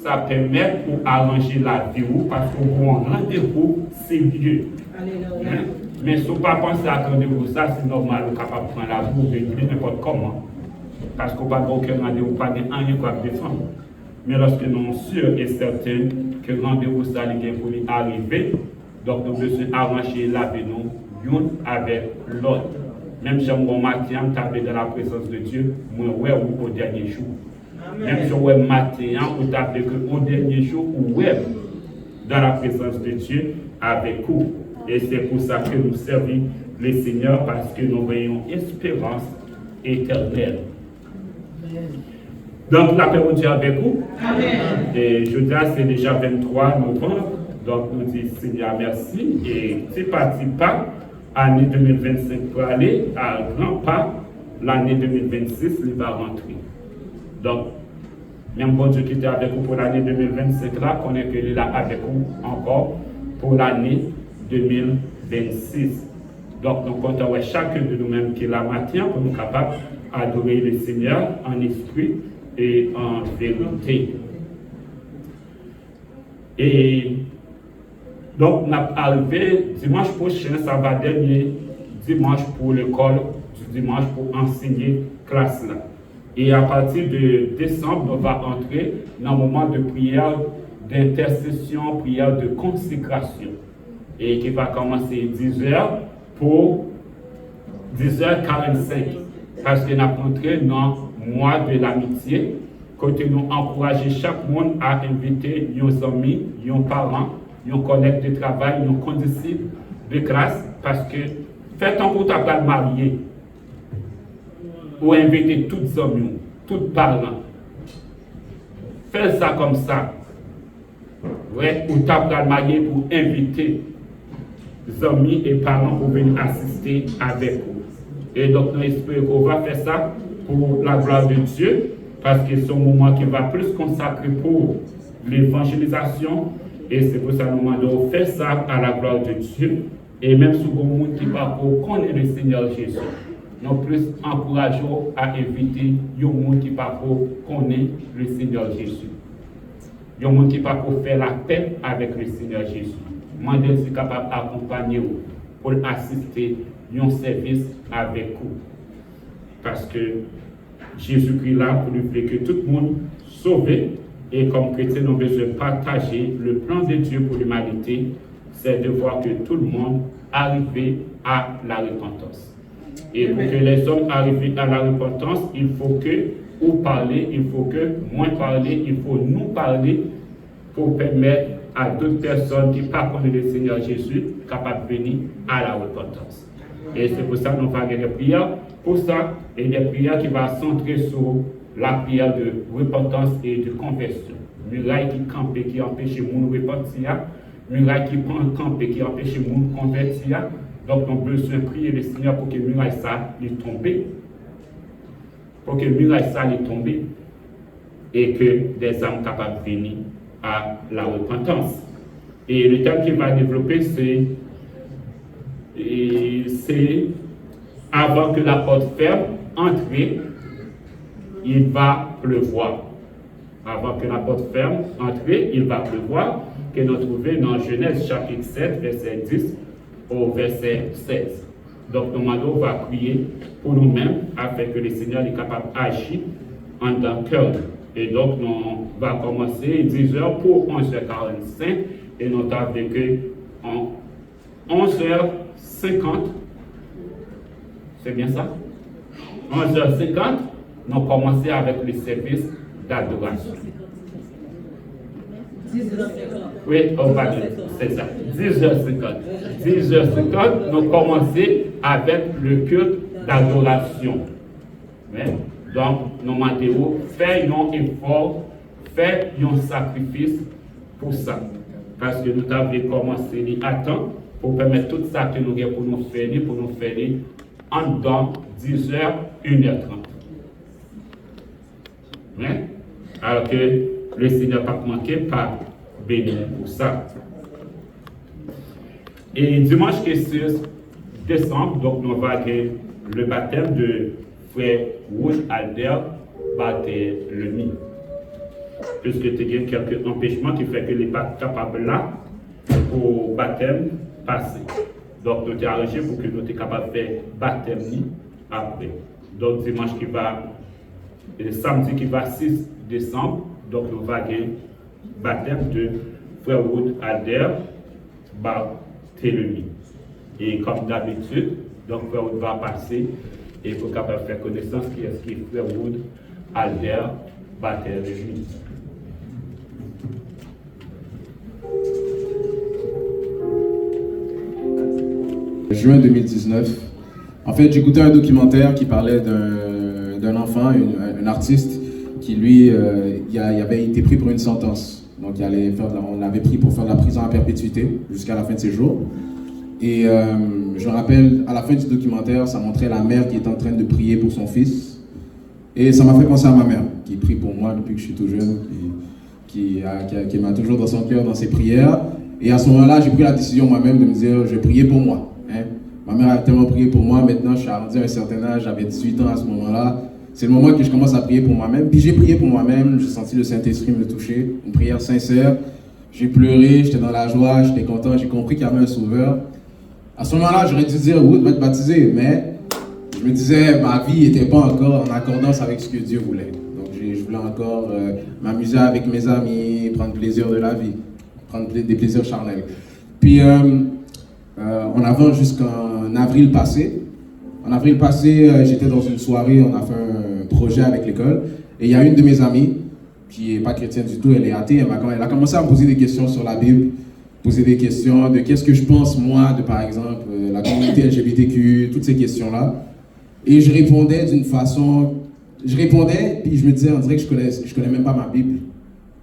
Ça permet pour arranger la vie parce qu'on a un rendez-vous sérieux. Mais si on ne pas penser à rendez-vous, ça c'est normal, on est capable de prendre la boue, venir n'importe comment. Parce qu'on n'a pas aucun rendez-vous, pas de rien pour défendre. Mais lorsque nous sommes sûrs et certains que le rendez-vous ça est pour arriver, donc nous devons arranger la vie nous, l'un avec l'autre. Même si on matin, on dans la présence de Dieu, moi, ouais, ou au dernier jour. Même si on matin, on tape au dernier jour, ou ouais, dans la présence de Dieu avec vous. Et c'est pour ça que nous servons le Seigneur, parce que nous voyons espérance éternelle. Donc, la paix au Dieu avec vous. Amen. Et je dis, c'est déjà 23 novembre. Donc, nous disons, Seigneur, merci. Et c'est parti pas, année 2025 pour aller à grand pas, l'année 2026, il va rentrer. Donc, même bon Dieu qui était avec vous pour l'année 2025 là, qu'on est que là avec vous encore pour l'année 2026. Donc, nous comptons chacun de nous-mêmes qui est là matin pour nous capables d'adorer le Seigneur en esprit et en vérité. Et donc, on a arrivé dimanche prochain, ça va dernier dimanche pour l'école, dimanche pour enseigner classe là. Et à partir de décembre, on va entrer dans un moment de prière d'intercession, prière de consécration. Et qui va commencer 10h pour 10h45. Parce qu'on a entré dans le mois de l'amitié, côté nous encourager chaque monde à inviter nos amis, nos parents, nos collègues de travail, nos condisciples de classe, parce que faites un coup de marié, ou inviter tous les amis, tous les parents. Faites ça comme ça. Ouais, ou t'as marié pour inviter les amis et parents pour venir assister avec vous. Et donc, nous espérons qu'on va faire ça pour la gloire de Dieu, parce que c'est un moment qui va plus consacrer pour l'évangélisation. Et c'est pour ça que nous demandons de faire ça à la gloire de Dieu. Et même si vous monde qui va connaître le Seigneur Jésus, nous plus encourageons à inviter les gens qui va connaître le Seigneur Jésus. Les gens qui va faire la paix avec le Seigneur Jésus. Moi, je suis capable d'accompagner vous pour assister à un service avec vous. Parce que Jésus-Christ est là pour nous faire que tout le monde sauvé. Et comme chrétien, nous devons partager le plan de Dieu pour l'humanité. C'est de voir que tout le monde arrive à la repentance. Et pour que les hommes arrivent à la repentance, il faut que vous parlez, il faut que moi parler, il faut nous parler pour permettre à d'autres personnes qui ne connaissent pas le Seigneur Jésus capables de venir à la repentance. Et c'est pour ça que nous faisons des prières pour ça, et des prières qui vont centrer sur la prière de repentance et de conversion. Muraille qui campe et qui empêche les gens de repentir, muraille qui campe et qui empêche les gens de convertir. Donc, nous avons besoin de prier le Seigneur pour que muraille ça lui tombe. Pour que muraille ça lui tombe. Et que des âmes capables de venir à la repentance. Et le thème qu'il va développer, c'est avant que la porte ferme, entrez, il va pleuvoir. Avant que la porte ferme, entrez, il va pleuvoir, que nous trouvons dans Genèse chapitre 7, verset 10 au verset 16. Donc, nous va prier pour nous-mêmes afin que le Seigneur est capable d'agir en tant que cœur. Et donc, nous va commencer 10h pour 11h45 et nous avons vécu en 11h50. C'est bien ça? 11h50, nous commençons avec le service d'adoration. Oui, on va dire, c'est ça. 10h50. 10h50, nous commençons avec le culte d'adoration. Donc, nous demandons faire un effort, faire un sacrifice pour ça. Parce que nous avons commencé à temps pour permettre tout ça que nous avons pour nous faire en dedans 10h, 1h30. Alors que le Seigneur n'a pas manqué par bénir pour ça. Et dimanche 6 décembre, donc nous avons le baptême de frère Rouge Albert Barthélemy. puisque tu as quelques empêchements qui font que les pas capables là pour baptême passé. Donc nous t'es arrangé pour que nous soyons capables de faire baptême après. Donc dimanche qui va, samedi qui va 6 décembre, donc nous va gagner baptême de Frère Wood Alder Barthélemy. Et comme d'habitude, donc Frère Wood va passer et pour capable faire connaissance qui est Frère Wood Alder Barthélemy. Juin 2019. En fait, j'écoutais un documentaire qui parlait d'un enfant, un artiste, qui lui, il avait été pris pour une sentence. Donc, on l'avait pris pour faire de la prison à perpétuité jusqu'à la fin de ses jours. Et je me rappelle, à la fin du documentaire, ça montrait la mère qui était en train de prier pour son fils. Et ça m'a fait penser à ma mère, qui prie pour moi depuis que je suis tout jeune, qui m'a toujours dans son cœur, dans ses prières. Et à ce moment-là, j'ai pris la décision moi-même de me dire, je vais prier pour moi. Hein. Ma mère a tellement prié pour moi, maintenant je suis rendu à un certain âge, j'avais 18 ans à ce moment-là. C'est le moment que je commence à prier pour moi-même. Puis j'ai prié pour moi-même, j'ai senti le Saint-Esprit me toucher, une prière sincère. J'ai pleuré, j'étais dans la joie, j'étais content, j'ai compris qu'il y avait un sauveur. À ce moment-là, j'aurais dû dire, oui, va être baptisé, mais je me disais, ma vie n'était pas encore en accordance avec ce que Dieu voulait. Donc je voulais encore m'amuser avec mes amis, prendre plaisir de la vie, prendre des plaisirs charnels. Puis on avance jusqu'en avril passé. En avril passé, j'étais dans une soirée, on a fait un projet avec l'école, et il y a une de mes amies, qui n'est pas chrétienne du tout, elle est athée, elle a commencé à me poser des questions sur la Bible, poser des questions de qu'est-ce que je pense, moi, de par exemple, la communauté LGBTQ, toutes ces questions-là. Et je répondais d'une façon... Je répondais, puis je me disais, on dirait que je connais même pas ma Bible.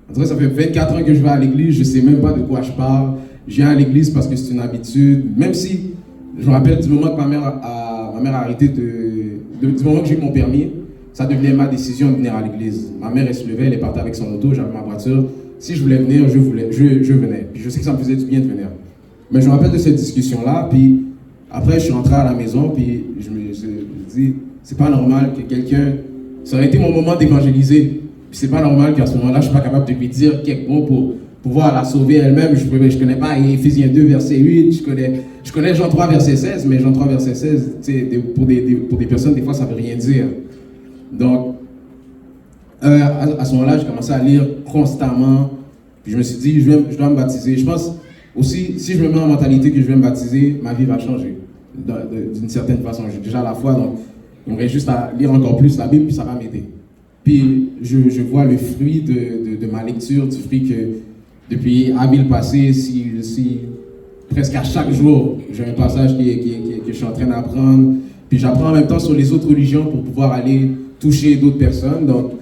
On dirait que ça fait 24 ans que je vais à l'église, je sais même pas de quoi je parle. Je viens à l'église parce que c'est une habitude, même si, je me rappelle du moment que ma mère a arrêté du moment que j'ai eu mon permis, ça devenait ma décision de venir à l'église. Ma mère, elle se levait, elle est partie avec son auto, j'avais ma voiture. Si je voulais venir, je venais. Puis je sais que ça me faisait du bien de venir. Mais je me rappelle de cette discussion-là, puis après, je suis rentré à la maison, puis je me dis, c'est pas normal que quelqu'un... Ça aurait été mon moment d'évangéliser. Puis c'est pas normal qu'à ce moment-là, je suis pas capable de lui dire quelques mots pour pouvoir la sauver elle-même. Je connais pas Éphésiens 2, verset 8, je connais Jean 3, verset 16, mais Jean 3, verset 16, pour des personnes, des fois, ça veut rien dire. Donc, à ce moment-là, j'ai commencé à lire constamment, puis je me suis dit, je dois me baptiser. Je pense aussi, si je me mets en mentalité que je vais me baptiser, ma vie va changer, d'une certaine façon. J'ai déjà la foi, donc il me reste juste à lire encore plus la Bible, puis ça va m'aider. Puis je vois le fruit de ma lecture, du fruit que depuis avril passé, si presque à chaque jour, j'ai un passage que je suis en train d'apprendre, puis j'apprends en même temps sur les autres religions pour pouvoir aller toucher d'autres personnes. Donc,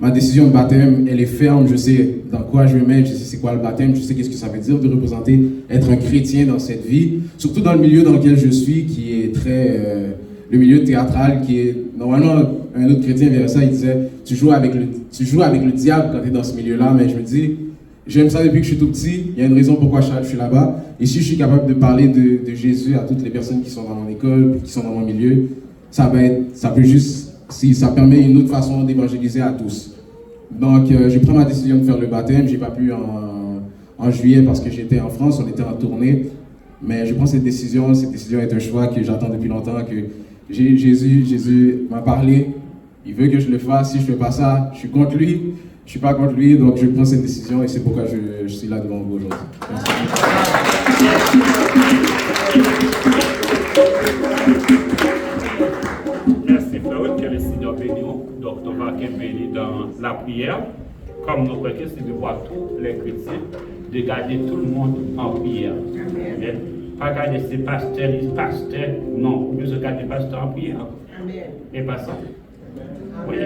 ma décision de baptême, elle est ferme, je sais dans quoi je vais mettre, je sais c'est quoi le baptême, je sais qu'est-ce que ça veut dire de représenter, être un chrétien dans cette vie, surtout dans le milieu dans lequel je suis, qui est très... le milieu théâtral, qui est... Normalement, un autre chrétien verrait ça, il disait, tu joues avec le diable quand tu es dans ce milieu-là, mais je me dis, j'aime ça depuis que je suis tout petit, il y a une raison pourquoi je suis là-bas, et si je suis capable de parler de Jésus à toutes les personnes qui sont dans mon école, qui sont dans mon milieu, ça peut juste... Si ça permet une autre façon d'évangéliser à tous. Donc, j'ai pris ma décision de faire le baptême. J'ai pas pu en juillet parce que j'étais en France, on était en tournée. Mais je prends cette décision. Cette décision est un choix que j'attends depuis longtemps. Que Jésus m'a parlé. Il veut que je le fasse. Si je fais pas ça, je suis contre lui. Je suis pas contre lui. Donc, je prends cette décision et c'est pourquoi je suis là devant vous aujourd'hui. Merci Frère, que le Seigneur bénisse. Donc nous allons bénir dans la prière, comme nous croyons que c'est de voir tous les chrétiens, de garder tout le monde en prière. Amen. Pas garder ces pasteurs, non, vous besoin de garder les pasteurs en prière. Amen. Et pas ça. Oui.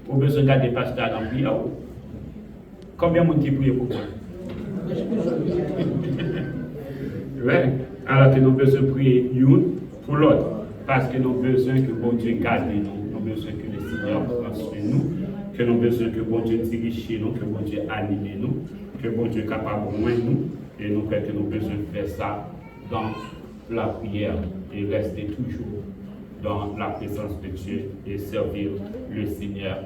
Vous besoin de garder les pasteurs en prière. Combien de monde qui prie pour moi? Oui. Alors que nous besoin de prier l'un pour l'autre. Parce que nous avons besoin que bon Dieu garde nous, nous avons besoin que le Seigneur prenne soin de nous, que nous avons besoin que bon Dieu dirige nous, que bon Dieu anime nous, que bon Dieu est capable de moins nous, et nous croyons que nous avons besoin de faire ça dans la prière et rester toujours dans la présence de Dieu et servir le Seigneur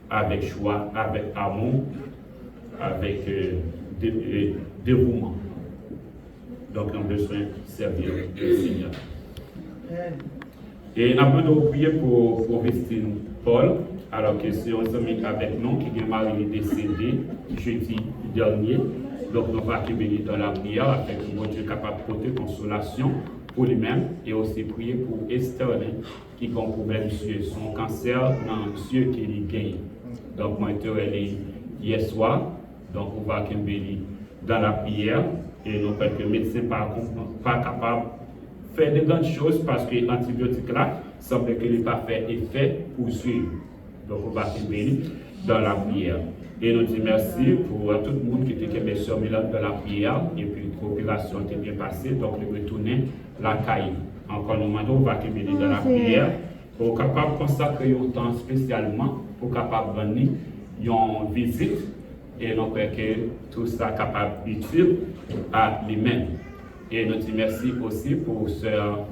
avec joie, avec amour avec dévouement. Donc, on a besoin de servir le Seigneur. Et on a besoin de prier pour Vestine Paul, alors que c'est un ami avec nous qui est marié décédé jeudi dernier. Donc, nous allons bénir dans la prière afin que mon Dieu soit capable de porter consolation pour lui-même et aussi prier pour Esther qui a un problème sur son cancer dans Dieu qui lui gagne. Donc, moi, je suis hier soir, donc on va bénir dans la prière et nous parce que le médecin n'est pas capable de faire de grandes choses parce que l'antibiotique là semble qu'il n'est pas fait effet pour suivre. Donc, on va bénir dans la prière. Et nous disons merci pour tout le monde qui était sur dans la prière et puis l'opération était bien passée, donc nous retourner la caille. Encore nous demandons, on va bénir dans la prière pour capable de consacrer un temps spécialement pour capable de venir une visite et nous croyons que tout ça est capable d'utile à lui-même. Et nous disons merci aussi pour sœur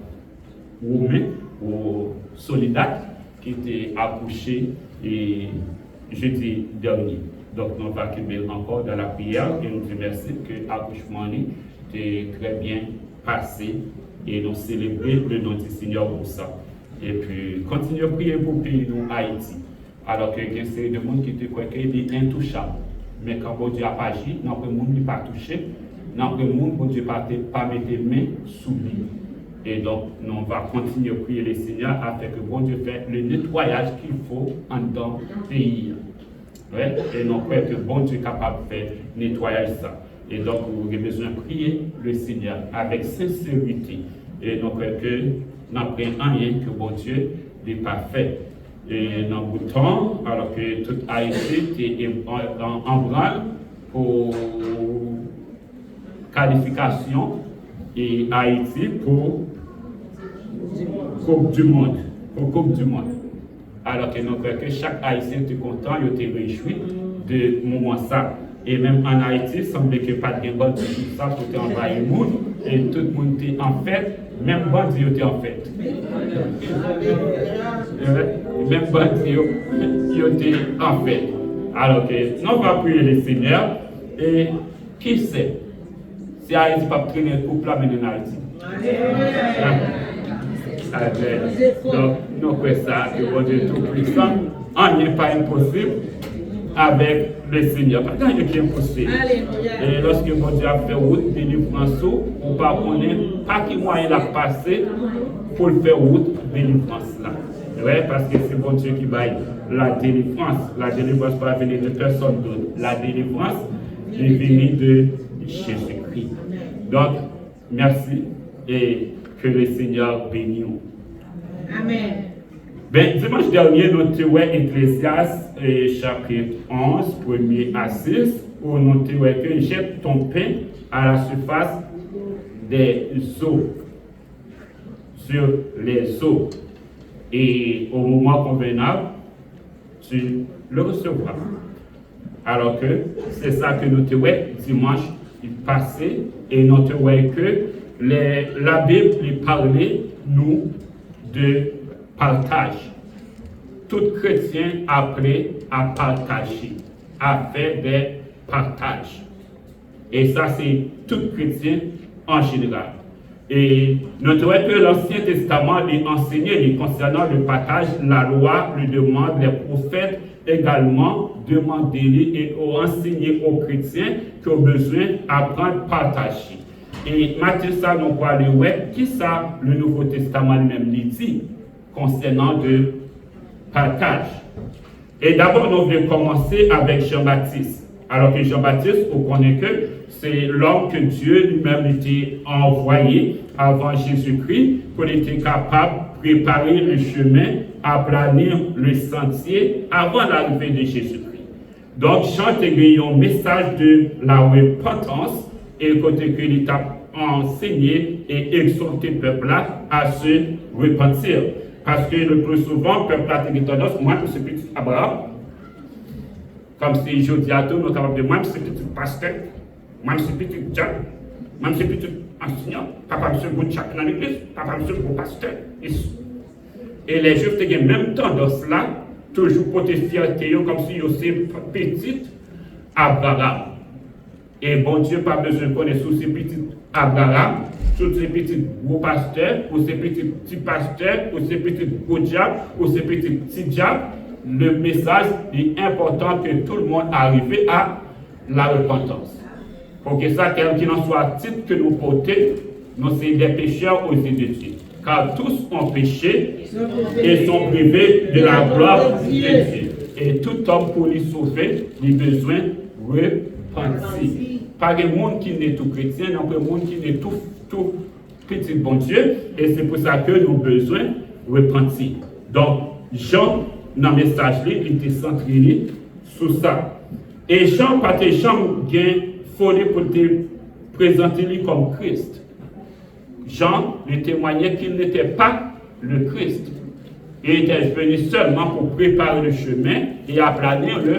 Romain ou Solidat qui était accouché et jeudi dernier. Donc nous allons encore dans la prière et nous disons merci que l'accouchement était très bien passé et nous célébrons le nom du Seigneur pour ça. Et puis continuez à prier pour le pays nous Haïti. Alors qu'il y a une série de monde qui te croit qu'il est intouchable. Mais quand bon Dieu n'a pas agi, notre monde n'est pas touché, notre monde, bon Dieu n'a pas mis les mains sous lui. Et donc, nous allons continuer à prier le Seigneur afin que bon Dieu fasse le nettoyage qu'il faut en dans le pays. Ouais? Et nous croyons que bon Dieu est capable de faire nettoyage ça. Et donc, vous avez besoin de prier le Seigneur avec sincérité. Et nous croyons que nous n'avons rien que bon Dieu n'est pas fait. Et dans le temps, alors que toute Haïti était en branle pour qualification et Haïti pour Coupe du Monde. Pour Coupe du Monde. Alors que nous croyons que chaque Haïtien était content, il était réjoui de moment ça. Et même en Haïti, il semblait qu'il n'y ait pas de bande tout ça pour envahir le monde. Et tout le monde était en fête, même bandit était en fête. Même bandit était en fête. Alors que nous allons prier le Seigneur. Et qui sait, si Haïti ne peut pas traîner le couple là, mais en Haïti. Donc, nous croyons ça, que bon Dieu est tout puissant. On n'est pas impossible avec le Seigneur. Pas rien qui est impossible. Et lorsque bon Dieu a fait route, délivrance, on ne connaît pas qui moyen l'a passé pour faire route, délivrance là. Ouais, parce que c'est bon Dieu qui va la délivrance. La délivrance ne va venir de personne d'autre. La délivrance est venue de Jésus-Christ. Donc, merci et que le Seigneur bénisse nous. Amen. Ben, dimanche dernier, nous avons vu Ecclésiaste chapitre 11, 1er à 6, où nous avons vu que jette ton pain à la surface des eaux, sur les eaux. Et au moment convenable, tu le recevras. Alors que c'est ça que nous avons vu dimanche passé, et nous avons vu que la Bible parlait, nous, de partage. Tout chrétien appelé à partager, à faire des partages. Et ça, c'est tout chrétien en général. Et nous trouvons que l'Ancien Testament est enseigné concernant le partage, la loi le demande, les prophètes également demandent et ont enseigné aux chrétiens qui ont besoin d'apprendre à partager. Et Matthieu, ça, nous voit le web, qui ça, le Nouveau Testament lui-même dit concernant le partage. Et d'abord, nous voulons commencer avec Jean-Baptiste. Alors que Jean-Baptiste, on connaît que c'est l'homme que Dieu lui-même était envoyé avant Jésus-Christ pour être capable de préparer le chemin, aplanir le sentier avant l'arrivée de Jésus-Christ. Donc, Jean a eu un message de la repentance et côté que l'État a enseigné et exhorté le peuple à se repentir. Parce que le plus souvent, le peuple a tendance, moi, je suis petit Abraham, comme si je dis à tous, nous sommes capables de moi, je suis petit pasteur, moi, je suis petit John, moi, je suis petit enseignant, papa, je suis bon chaque dans l'église, papa, je suis bon pasteur. Et les Juifs ont même tendance là, toujours pour te fierté, comme si ils étaient petites, Abraham. Et bon Dieu, pas besoin de connaître tous ces petits Abraham, tous ces petits gros pasteurs, ou ces petits pasteurs, ou ces petits gros diables, ou ces petits diables. Le message est important que tout le monde arrive à la repentance. Pour que ça, quel qu'il en soit, titre que nous portons, nous sommes des pécheurs aux yeux de Dieu. Car tous ont péché et sont privés de la gloire de Dieu. Et tout homme pour lui sauver, il a besoin de repentir. Pas de monde qui n'est tout chrétien, non pas de monde qui n'est tout petit bon Dieu. Et c'est pour ça que nous avons besoin de repentir. Donc, Jean, dans le message, il était centré sur ça. Et Jean, pas de Jean, il folie pour te présenter lui comme Christ. Jean lui témoignait qu'il n'était pas le Christ. Il était venu seulement pour préparer le chemin et aplanir le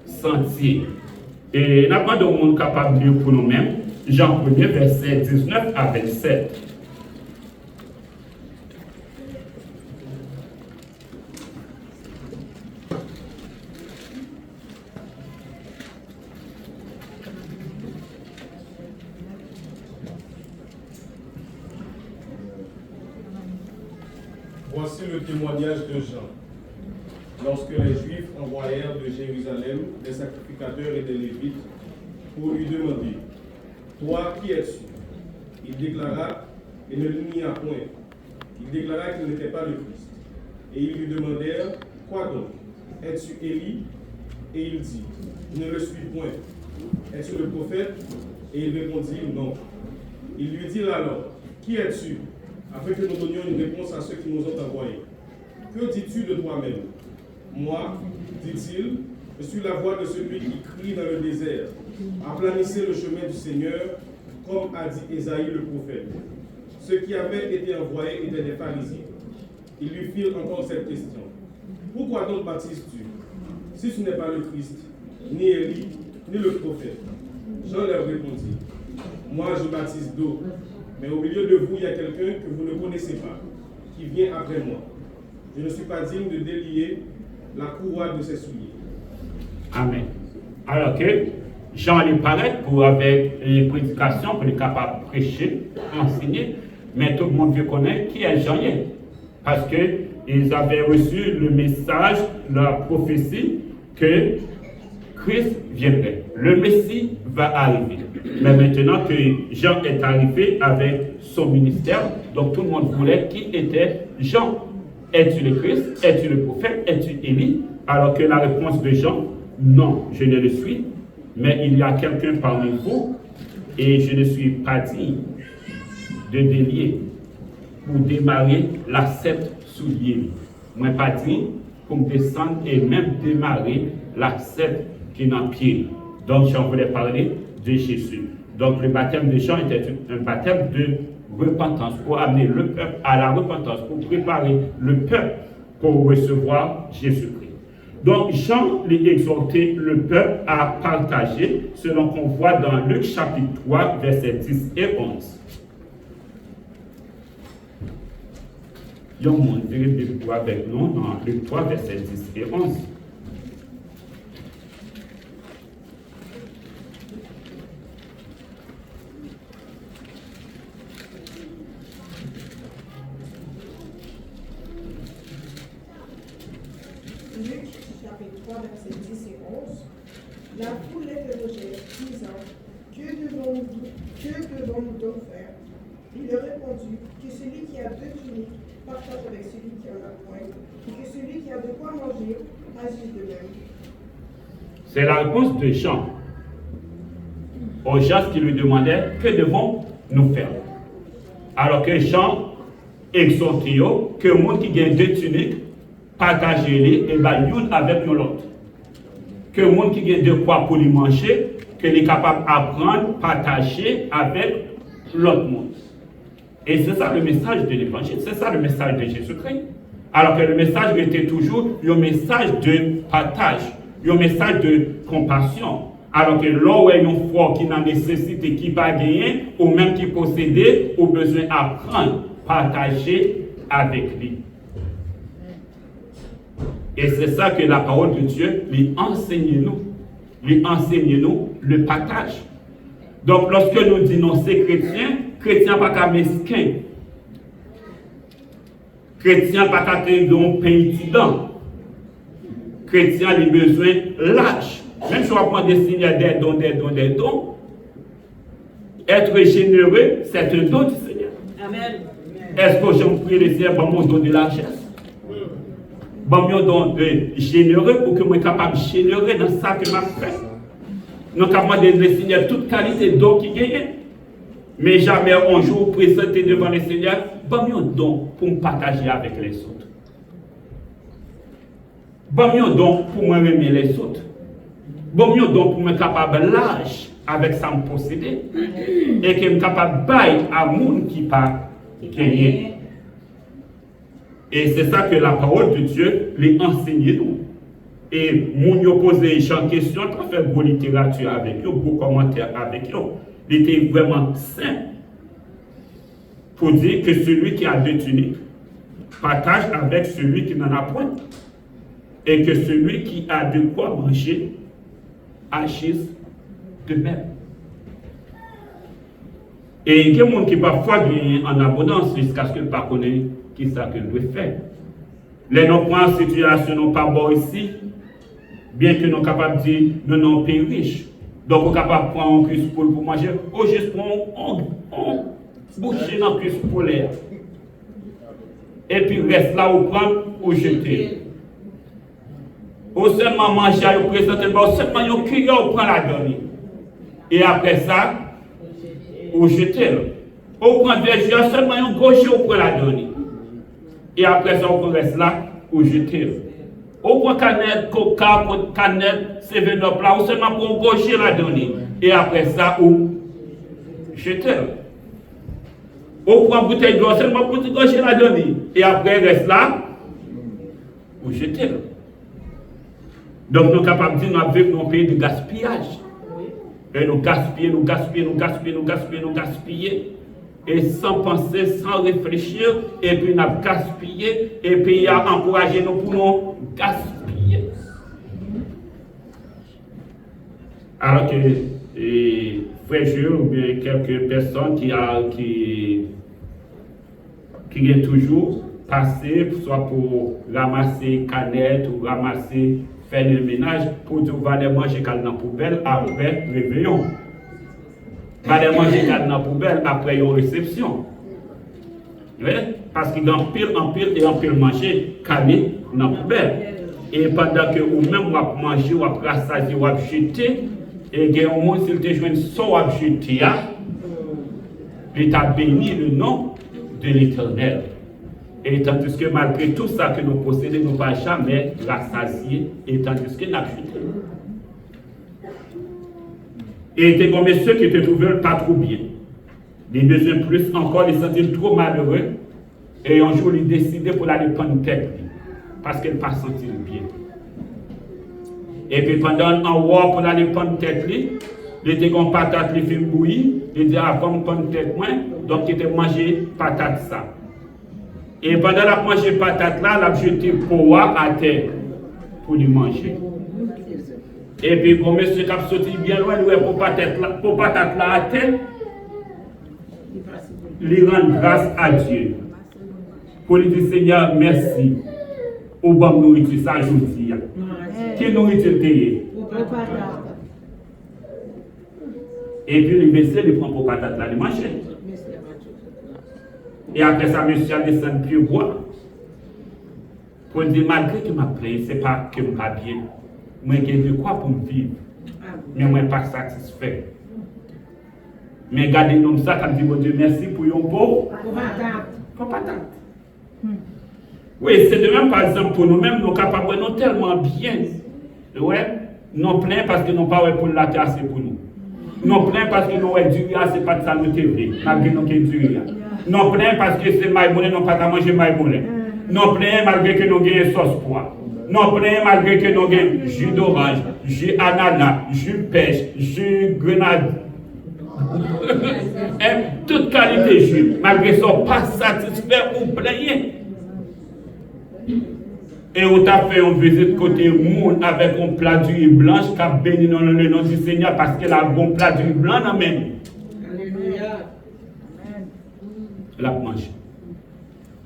sentier. Et n'a pas de monde capable de lire pour nous-mêmes. Jean 1er, verset 19 à 27. Voici le témoignage de Jean. Lorsque les Juifs envoyèrent de Jérusalem des sacrificateurs et des Lévites pour lui demander « Toi, qui es-tu » Il déclara, et ne le nia point, il déclara qu'il n'était pas le Christ. Et ils lui demandèrent « Quoi donc? Es-tu Élie » Et il dit « Je ne le suis point. Es-tu le prophète » Et il répondit « Non. » Ils lui dirent alors « Qui es-tu » afin que nous donnions une réponse à ceux qui nous ont envoyés. « Que dis-tu de toi-même » Moi, dit-il, je suis la voix de celui qui crie dans le désert. Aplanissez le chemin du Seigneur, comme a dit Ésaïe le prophète. Ceux qui avaient été envoyés étaient des pharisiens. Ils lui firent encore cette question. Pourquoi donc baptises-tu, si tu n'es pas le Christ, ni Élie, ni le prophète? Jean leur répondit. Moi, je baptise d'eau, mais au milieu de vous, il y a quelqu'un que vous ne connaissez pas, qui vient après moi. Je ne suis pas digne de délier la courroie de ses souliers. Amen. Alors que Jean lui paraît pour avec les prédications, pour être capable de prêcher, enseigner, mais tout le monde veut connaître qui est Jean. Parce qu'ils avaient reçu le message, la prophétie que Christ viendrait. Le Messie va arriver. Mais maintenant que Jean est arrivé avec son ministère, donc tout le monde voulait qui était Jean. Es-tu le Christ? Es-tu le prophète? Es-tu Élie? Alors que la réponse de Jean, non, je ne le suis, mais il y a quelqu'un parmi vous et je ne suis pas digne de délier pour démarrer la septe soulier. Moi, pas digne pour me descendre et même démarrer la septe qui est dans le pied. Donc, Jean voulait parler de Jésus. Donc, le baptême de Jean était un baptême de repentance, pour amener le peuple à la repentance, pour préparer le peuple pour recevoir Jésus-Christ. Donc Jean lui exhortait le peuple à partager, selon qu'on voit dans Luc chapitre 3, versets 10 et 11. Il y a un monde de avec nous dans Luc 3, versets 10 et 11. Luc, chapitre 3, versets 10 et 11. La foule l'interrogeait, disant, que devons-nous donc faire? Il leur répondit, que celui qui a 2 tuniques partage avec celui qui en a point, et que celui qui a de quoi manger agisse de même. C'est la réponse de Jean aux gens qui lui demandaient que devons-nous faire. Alors que Jean exhortait que le monde qui gagne 2 tuniques, partagez-les et bien l'une avec l'autre. Que le monde qui gagne de quoi pour lui manger, qu'il est capable d'apprendre, partager avec l'autre monde. Et c'est ça le message de l'évangile, c'est ça le message de Jésus-Christ. Alors que le message était toujours un message de partage, un message de compassion. Alors que là où il y a un frère qui n'a nécessité, qui va gagner, ou même qui possédait, ou besoin d'apprendre, partager avec lui. Et c'est ça que la parole de Dieu lui enseigne nous. lui enseigner nous le partage. Donc, lorsque nous disons c'est chrétien pas qu'à mesquin. Chrétien pas qu'à tenir un pain étudiant. Chrétien a besoin lâche. Même si on prend des signes des dons, être généreux, c'est un don du Seigneur. Amen. Est-ce que j'en prie le Seigneur pour mon don de largesse? Bon, mon don de généreux pour que je sois capable de généreux dans ça que je fais. Nous avons demandé le Seigneur toute qualité de don qui gagne. Mais jamais un jour présenter devant le Seigneur, bon, mon don pour me partager avec les autres. Bon, mon don pour moi aimer les autres. Bon, mon don pour me capable l'âge avec ça me posséder. Et que je suis capable de bailler à monde qui pas gagné. Et c'est ça que la parole de Dieu lui enseigne nous. Et mon yo posé une question, on fait beaucoup de littérature avec eux, beaucoup de commentaires avec eux. Il était vraiment simple pour dire que celui qui a deux tuniques partage avec celui qui n'en a point. Et que celui qui a de quoi manger agisse de même. Et il y a des gens qui parfois gagnent en abondance jusqu'à ce qu'ils ne pas connaissent qui ça que doit faire. Les non-points situation n'ont pas bon ici, bien que nous sommes capables de dire nous sommes pays riches. Donc, nous sommes capables de prendre un cuisse pour manger, ou juste prendre un boucher dans le cuisse pour l'air. Et puis, reste là ou prendre ou jeter. Ou seulement manger, ou présenter, ou seulement un cuillère ou prendre la donner. Et après ça, ou jeter. Ou prendre des gens, seulement un gaucher ou prendre la donner. Et après ça, on reste là ou jeter. Ou prend canette, coca, canette, 7-Up là, ou seulement pour gaucher la donner. Et après ça, ou jeter. Ou prend bouteille d'eau, seulement pour gaucher la donner. Et après, reste là ou jeter. Donc, nous sommes capables de dire que nous vivons dans un pays de gaspillage. Et nous gaspillons. Et sans penser, sans réfléchir, et puis nous avons gaspillé, et puis il a encouragé nous pour nous gaspiller. Alors que, frère Jules, ou bien quelques personnes qui viennent toujours passer, soit pour ramasser canettes ou ramasser, faire le ménage, pour dire qu'on va aller manger dans la poubelle après le réveillon. Va aller manger dans la poubelle après une réception. Parce qu'il y a en pile manger calé dans la poubelle. Et pendant que vous-même vous mangez, vous rassasiez, vous jeter, et il y a un monde s'il te joint son à jeter, il t'a béni le nom de l'Éternel. Et tandis que malgré tout ça que nous possédons, nous ne pouvons jamais rassasier, et tandis que nous avons jeté. Et il y a comme ceux qui te trouvaient pas trop bien. Les besoins plus encore, ils se sentent trop malheureux. Et un jour, ils décident pour aller prendre une tête. Parce qu'ils ne pas sentir bien. Et puis pendant un mois pour aller prendre une tête, ils étaient comme patate, les films bouillis. Ils disaient, ah, comme prendre une tête, donc ils étaient mangé patate ça. Et pendant la manger patate là, ils ont jeté poa à terre pour lui manger. Et puis, comme monsieur qui a sorti bien loin, pour patate là à terre, il rend grâce à Dieu. Pour lui dire, Seigneur, merci. Au bon nourriture, ça aujourd'hui. Quelle nourriture t'es? Et puis, le monsieur, il prend pour patate là, il mange. Et après ça, monsieur a descendu plus boire. Pour dire, malgré que ma plaie, ce n'est pas que je ne vais pas bien. Moi, j'ai de quoi pour me vivre. Mais moi, je ne suis pas satisfait. Mais gardez nous ça, quand je dis, bon Dieu, merci pour yon beau. Pour patate. Oui, c'est de même, par exemple, pour nous-mêmes, nous sommes capables, nous tellement bien. Ouais, nous plein parce que nous pas pour la terre, c'est pour nous. Nous plein parce que nous du riz, c'est pas de ça nous TV, malgré nous qui du riz. Nous plein parce que c'est maïmoulin, nous pas manger maïmoulin. Nous plein malgré que nous gagnons sauce pois. Nous plein malgré que nous gagnons jus d'orange, jus ananas, jus pêche, jus grenade. Toute qualité de jus, malgré ça, pas satisfait ou plein. Et on t'a fait une visite côté monde avec un plat d'huile blanche qui a béni dans le nom du Seigneur parce qu'elle a un bon plat d'huile blanche dans même. Alléluia. La mange.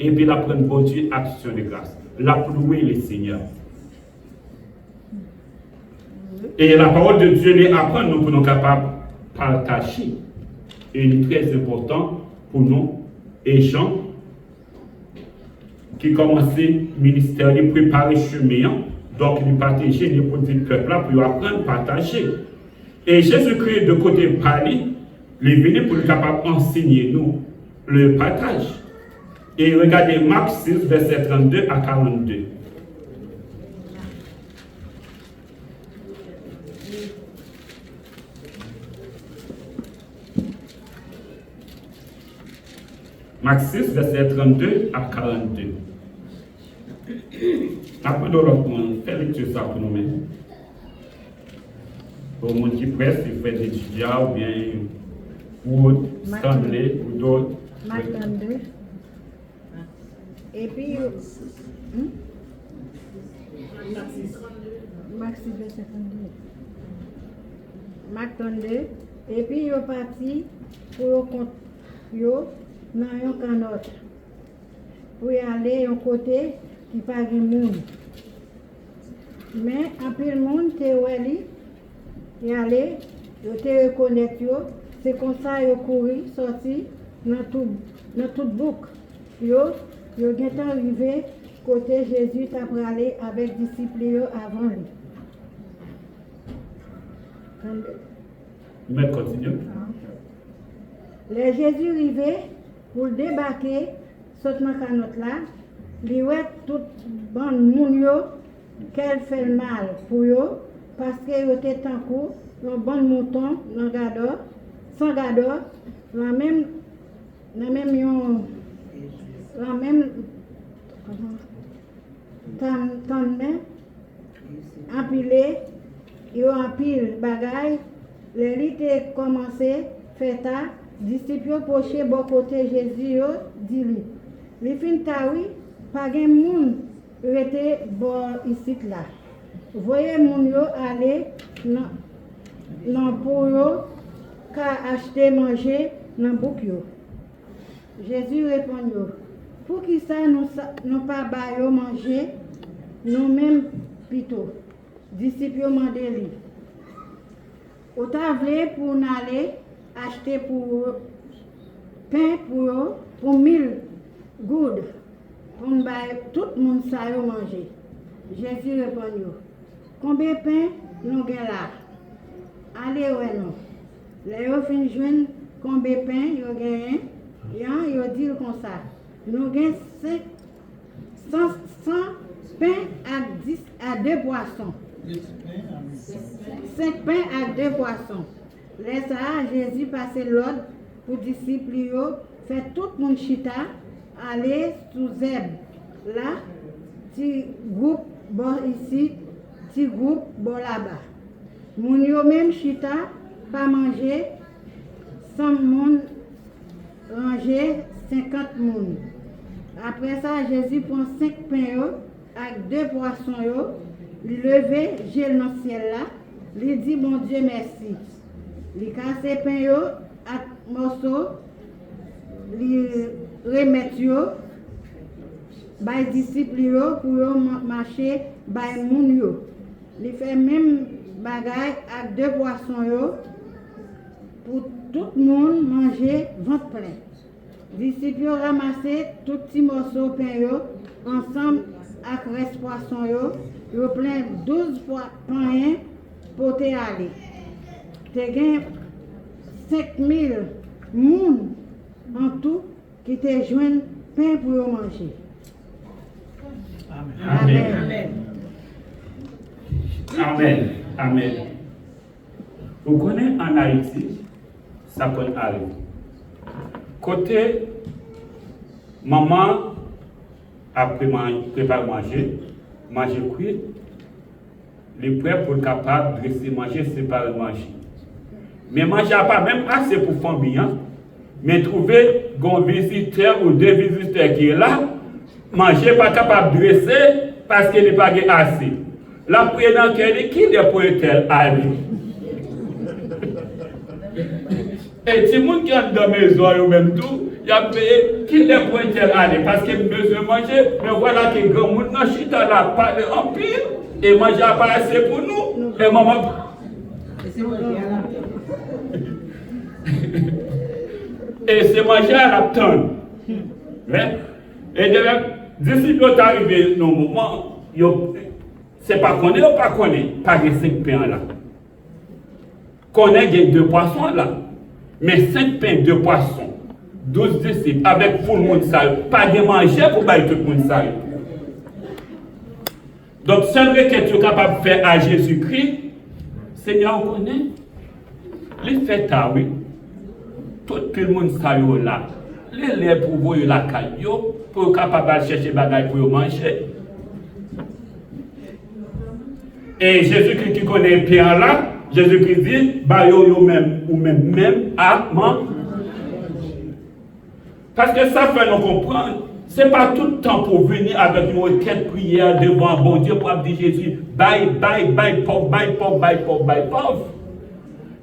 Et puis la prendre bon Dieu, action de grâce. La louer le Seigneur. Et la parole de Dieu les apprend nous pour nous capables de partager. Et il est très important pour nous, et gens qui commencent le ministère, de préparer le chemin, donc ils partager les petits peuples là pour apprendre à partager. Et Jésus-Christ, de côté parler, il est venu pour être capable d'enseigner nous le partage. Et regardez Marc 6, verset 32 à 42. Marc 6, verset 32 à 42. Après de l'autre monde, fais lecture ça pour nous-mêmes. Pour le monde qui presse, il fait des étudiants ou bien Wood, Stanley ou d'autres. Marc 32. Et puis, Marc 6, verset 32. Marc 32. Et puis, ils sont partis pour yo dans un canot. Pour y aller un côté qui pas de monde. Mais après le monde, tu y aller, tu te reconnais, c'est comme ça qu'ils couru, sorti dans toute boucle. Ils sont arrivés côté Jésus, tu as aller avec les disciples avant lui. Mais continue. Les Jésus arrivés pour débarquer sur ma canotte là, il voit tout bon monde qu'elle fait mal pour eux parce qu'ils étaient en cours, un bon mouton, un gado, sans gado, la même empilé, ils ont empilé bagaille, les litres commencé, fait ça. Disciples poché bon côté Jésus dit lui. Les fin tawi pas gen moun rete bon ici là. Voyez moun yo aller non pour yo ka acheter manger dans bouk yo. Jésus répond yo. Pour qui ça nous pas ba yo manger nous même plutôt. Disciples mandé lui. Au tavle pour n'aller acheter pour pain pour 1000 goudes pour tout le monde ça manger. Jésus répond combien de pain nous avons là? Allez ouais non. Les gens fin joindre combien de pain ils ont gagné? Ils disent comme ça. Nous avons 100 pains à 2 poissons. 5 pains à 2 poissons. Laisse Jésus passer l'ordre pour les disciples, faire tout le monde chita, aller sous zèbre. Là, petit groupe bon ici, petit groupe bon là-bas. Moun yo même chita, pas manger, 100 moun ranger 50 moun. Après ça, Jésus prend 5 pains avec 2 poissons, il levait, gèle dans le ciel là, il dit bon Dieu merci. Il casse pain à morceaux, il remet les disciples pour marcher by moun yo. Il fait même bagaille avec 2 poissons pour tout le monde manger ventre plein. Les disciples ramassaient tout petit morceau de pain ensemble avec reste poisson yo plein 12 pains pour te aller. Te gen 5000 moun en tout qui te joignent pain pour manger. Amen. Amen. Amen. Amen. Vous connaissez en Haïti, ça peut arriver. Côté maman a préparé manger cuit, les prêts pour être capable de dresser manger, séparer manger. Mais manger pas même assez pour famille, mais trouver un visiteur ou 2 visiteurs qui est là, manger pas capable de dresser, parce qu'il n'est pas assez. La prière dans quel qui est pour tel aller. Et si moun qui est dans la maison, ou même tout, il y a payé qui est pour tel aller. Parce qu'il a besoin de manger, mais voilà que grand moun dans chita là, parle en pile, et manger pas assez pour nous. Et maman. Et c'est manger à la tonne. Et les disciples sont arrivés dans le moment, c'est pas qu'on est ou pas qu'on est, pas les 5 pains là. Qu'on ait 2 poissons là, mais 5 pains, 2 poissons, 12 disciples, avec tout le monde ça, pas de manger pour bailler tout le monde ça. Donc, seule requête que capable de faire à Jésus-Christ, Seigneur, on connaît, les fêtes, oui, tout le monde ça là. Les lèvres pour vous la caille, pour capable de chercher des bagages pour manger. Et Jésus-Christ qui connaît Pierre là, Jésus-Christ dit, bah yo même ou même à manger. Parce que ça fait nous comprendre, c'est pas tout le temps pour venir avec une requête prière devant bon Dieu pour dire Jésus, bye, pauvre.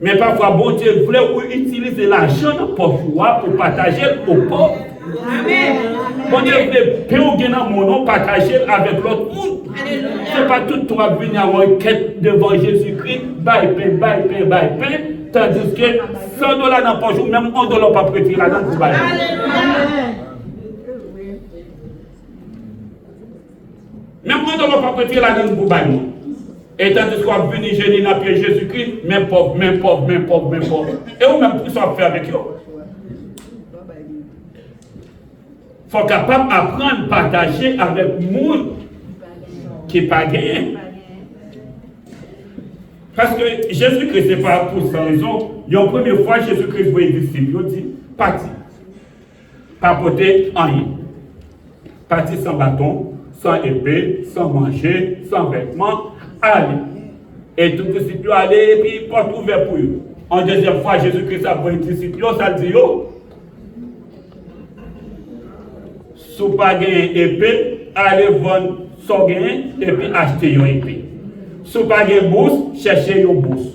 Mais parfois, bon Dieu voulait utiliser l'argent pour partager aux pauvres. Amen. Bon Dieu voulait payer dans mon nom, partager avec l'autre monde. Ce n'est pas tout le temps venir avoir une quête devant Jésus-Christ, bye, pain, tandis que $100 dans poche ou même $1 pas prêter là-dedans pour bailler. Même $1 pas prêter là-dedans pour bailler. Et tandis qu'on va venir gêner dans pied Jésus-Christ, même pauvre. Et ou même pour ça faire avec eux. Il faut capable d'apprendre à partager avec le monde qui n'est pas gagné. Parce que Jésus-Christ, ce n'est pas pour sa raison. La première fois, Jésus-Christ voit les disciples, il dit, parti. Pas porter rien. Parti sans bâton, sans épée, sans manger, sans vêtements. Allez. Et tous les disciples allaient, et puis porte ouverte pour eux. En deuxième fois, Jésus-Christ a pris les disciples, ça dit, si vous n'avez pas épée, allez vendre son gain et puis acheter une épée. Si vous n'avez pas bourse, cherchez une bourse.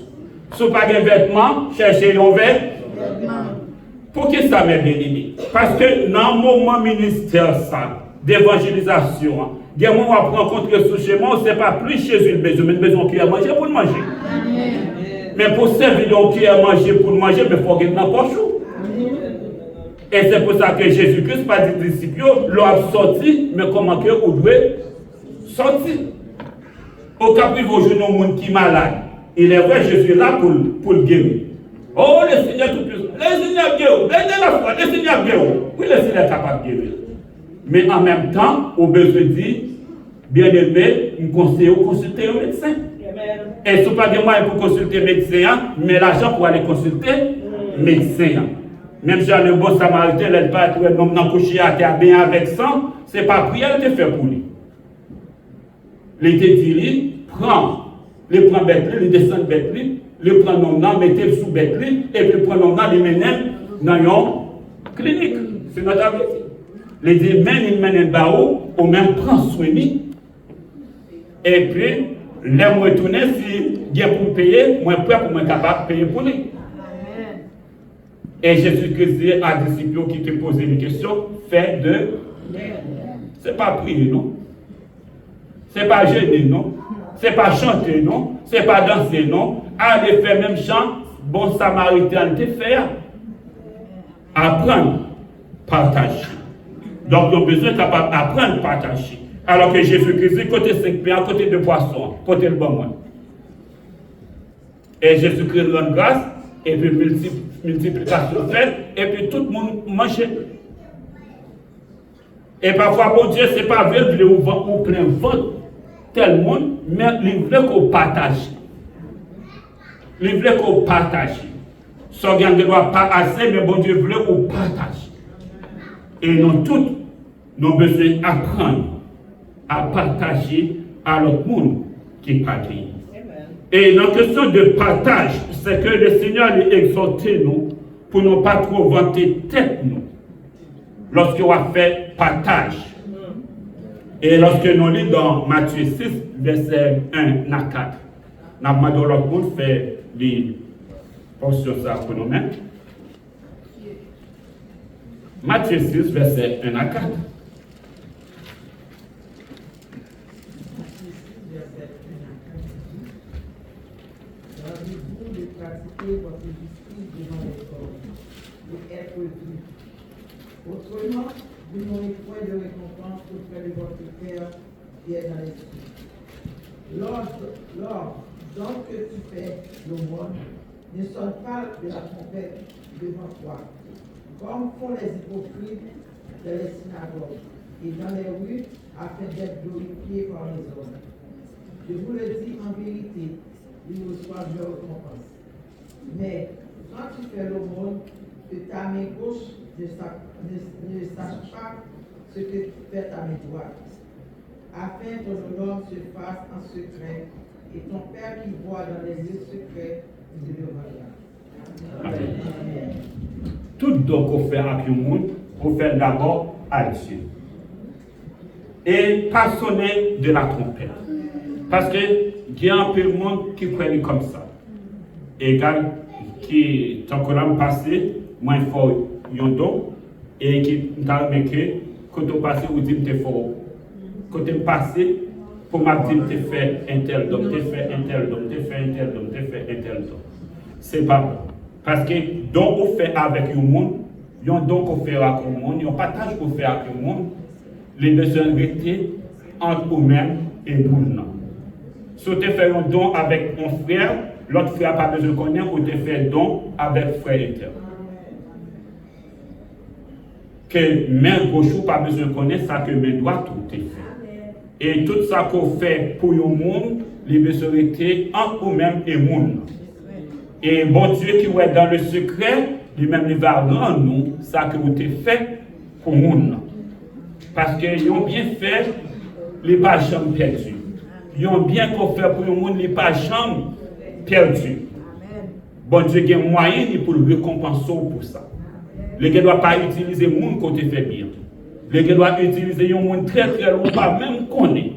Si vous n'avez pas vêtements, cherchez un vêtement. Pour qui ça m'est bien aimé? Parce que dans le moment ministère d'évangélisation, il y a un moment où on rencontre sous chez moi, ce n'est pas plus Jésus le besoin, mais le besoin qui a mangé pour le manger. Mais pour servir qui a mangé pour le manger, il faut gagner dans la poche. Et c'est pour ça que Jésus-Christ, pas des disciples, l'a sorti, mais comment que vous devez sortir. Au cas où vous jouez un monde qui est malade, il est vrai, Jésus est là pour le guérir. Oh, le Seigneur tout puissant, le Seigneur guérit, le Seigneur guérit. Oui, le Seigneur est capable de guérir. Mais en même temps, au besoin de dire, bien aimé, nous conseillons de consulter un médecin. Et si vous n'avez pas de moyens pour consulter un médecin, mais l'argent pour aller consulter un médecin. Même si le bon samaritain, il n'est pas un homme dans couché à terre bien avec sang, ce n'est pas prière qu'il fait pour lui. Il te dit, prends bête, il descend bête, il prend l'homme, mettez-le sous bête, et puis prend l'homme, il mène dans une clinique. C'est notre avis. Il dit, il mène un barreau, ou même prend soin de lui. Et puis, l'aime retourner, si il y a pour payer, moi prêt pour moi capable de payer pour lui. Et Jésus-Christ dit à des disciples qui te posent une question, fais de. Ce n'est pas prier, non? Ce n'est pas gêner, non? Ce n'est pas chanter, non? Ce n'est pas danser, non? Allez faire même chant, bon samaritain te faire. Apprendre, partager. Donc, nous avons besoin d'apprendre à partager. Alors que Jésus-Christ dit, côté 5 pains, côté 2 poissons, côté le bon moins. Et Jésus-Christ rend grâce, et puis multiplication faite, et puis tout le monde mange. Et parfois, bon Dieu, ce n'est pas vrai de ou plein ventre, tel monde, mais il veut qu'on partage. Il veut qu'on partage. Son gain ne doit pas assez, mais bon Dieu veut qu'on partage. Et nous tous, nous avons besoin d'apprendre à partager à l'autre monde qui partage. Et la question de partage, c'est que le Seigneur a exhorté nous pour ne pas trop vanter tête nous lorsqu'on va faire partage. Et lorsque nous lisons dans Matthieu 6, verset 1 à 4, nous avons demandé à l'autre monde de faire les portions pour nous-mêmes. Matthieu 6, verset 1 à 4. Gardez-vous de pratiquer votre justice devant les hommes, de être vu. Autrement, vous n'aurez point de récompense auprès de votre Père qui est dans les cieux. Lors donc que tu fais l'aumône, ne sonne pas de la trompette devant toi, comme font les hypocrites dans les synagogues et dans les rues, afin d'être glorifiés par les hommes. Je vous le dis en vérité, ils reçoivent leur récompense. Mais quand tu fais l'aumône, que ta main gauche ne sache pas ce que fait ta main droite, afin que ton honneur se fasse en secret, et ton Père qui voit dans les lieux secrets te le rendra. Amen. Tout don qu'on fait avec le monde, on fait d'abord à Dieu. Et pas sonner de la trompette. Parce que il y a un peu de monde qui croit comme ça. Égal, qui, tant que l'an passé, moi, il faut un don, et qui m'a dit que, quand on passe, on dit que faut. Quand on passe, pour m'a dit que fait un tel don, tu fais un tel don, tu fais un tel don, tu fais un tel don. C'est pas bon. Parce que don qu'on fait avec le monde, il y a un don qu'on fait avec le monde, il y a un partage qu'on fait avec le monde, les besoins rester entre nous-mêmes et nous. Si tu fais un don avec un frère, l'autre frère n'a pas besoin de connaître, ou tu fais un don avec frère et frère. Que main gauche n'a pas besoin de connaître, ça que main droite tout est fait. Et tout ça qu'on fait pour le monde, les besoins rester entre nous-mêmes et nous. Et bon Dieu qui est dans le secret, lui-même il va rendre nous ça que vous avez fait pour nous. Parce qu'ils ont bien fait, les pas jamais perdus. Ils ont bien qu'on fait pour le monde, les pas jamais perdus. Bon Dieu a un moyen pour le récompenser pour ça. Les gens ne doivent pas utiliser le monde côté fait bien. Les gens doivent utiliser un monde très très loin, pas même connaître.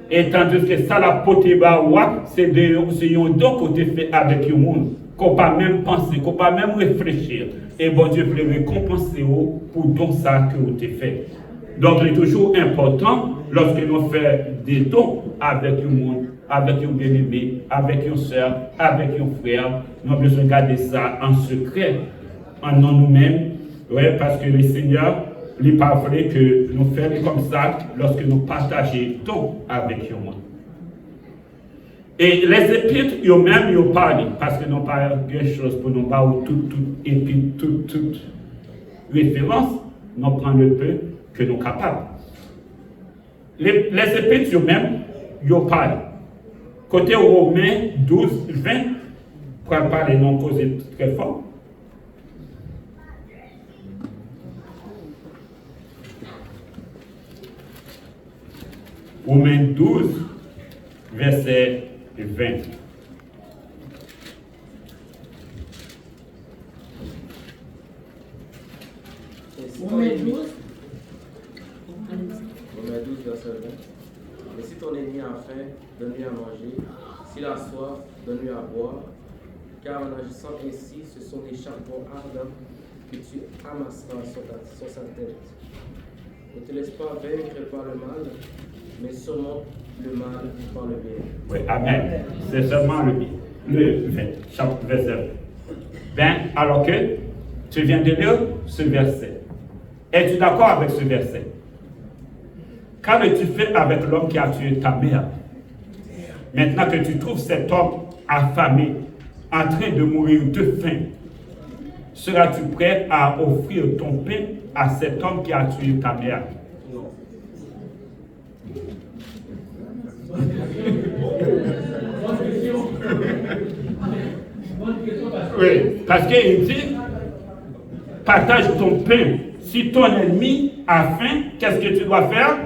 Et tandis que ça, la pote c'est un don côté fait avec le monde. Qu'on ne peut pas même penser, qu'on ne peut pas même réfléchir. Et bon Dieu peut récompenser pour don ça que vous avez fait. Donc, il est toujours important, lorsque nous faisons des dons avec le monde, avec un bien-aimé, avec une soeur, avec un frère, nous avons besoin de garder ça en secret, en nous-mêmes, ouais, parce que le Seigneur, il n'est pas vrai que nous faisons comme ça lorsque nous partageons tout avec le monde. Et les épîtres, eux-mêmes, ils parlent, parce que nous n'avons pas quelque chose pour nous parler toute épître, toute référence, nous prenons le peu que nous sommes capables. Les épîtres eux-mêmes, ils parlent. Côté Romains 12, 20, pour parler non causé très fort. Romains 12, verset 20. Romains 12. Romains 12, verset 20. Mais si ton ennemi a faim, donne-lui à manger. S'il a soif, donne-lui à boire. Car en agissant ainsi, ce sont des charbons ardents que tu amasseras sur sa tête. Ne te laisse pas vaincre par le mal, mais surmonte le mal par le bien. Oui, amen. C'est seulement le 20, chapitre verset 20. Alors que tu viens de lire ce verset. Es-tu d'accord avec ce verset? Qu'avais-tu fait avec l'homme qui a tué ta mère? Maintenant que tu trouves cet homme affamé, en train de mourir de faim, seras-tu prêt à offrir ton pain à cet homme qui a tué ta mère? Non. Oui, parce qu'il dit, partage ton pain. Si ton ennemi a faim, qu'est-ce que tu dois faire?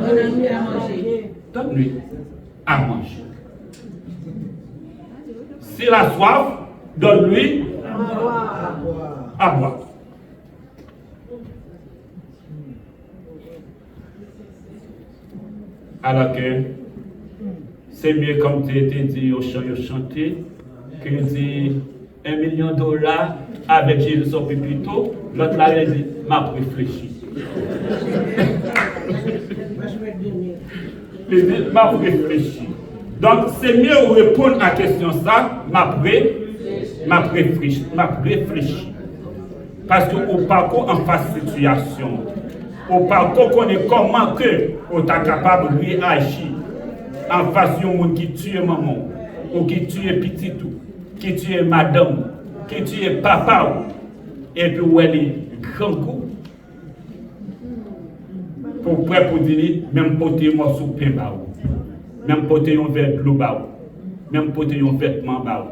Donne-lui à manger. Donne-lui à manger. S'il a soif, donne-lui à boire. Alors que c'est mieux comme tu étais dit au chant, chanter, que dit $1 million avec Jésus sur Pépito, l'autre là, il dit, m'a réfléchi. Il dit, m'a réfléchi. Donc, c'est mieux répondre à la question ça, m'a réfléchi. Parce qu'au parcours en face de situation, au parcours qu'on est comment que on est capable de réagir en face de monde qui tue maman, ou qui tue petit tout, qui tue madame, qui tue papa, et puis où elle est grand coup. Pour prêt pour dire, même porter moi sous pain bao, même porter un verre de l'eau bao, même porter un vêtement bao.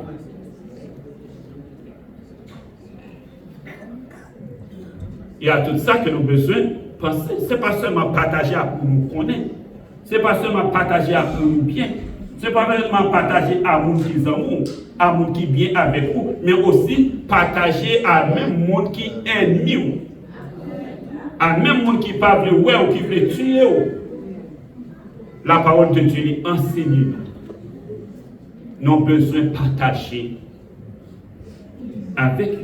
Il y a tout ça que nous avons besoin de penser. Ce n'est pas seulement partager pour nous connaître. Ce n'est pas seulement partager pour nous bien. Ce n'est pas seulement partager à monde qui est amour, à monde qui est bien avec vous, mais aussi partager à même monde qui est ennemi. À même monde qui pas veut ou qui veut tuer. La parole de Dieu enseigne. Nous avons besoin de partager avec eux.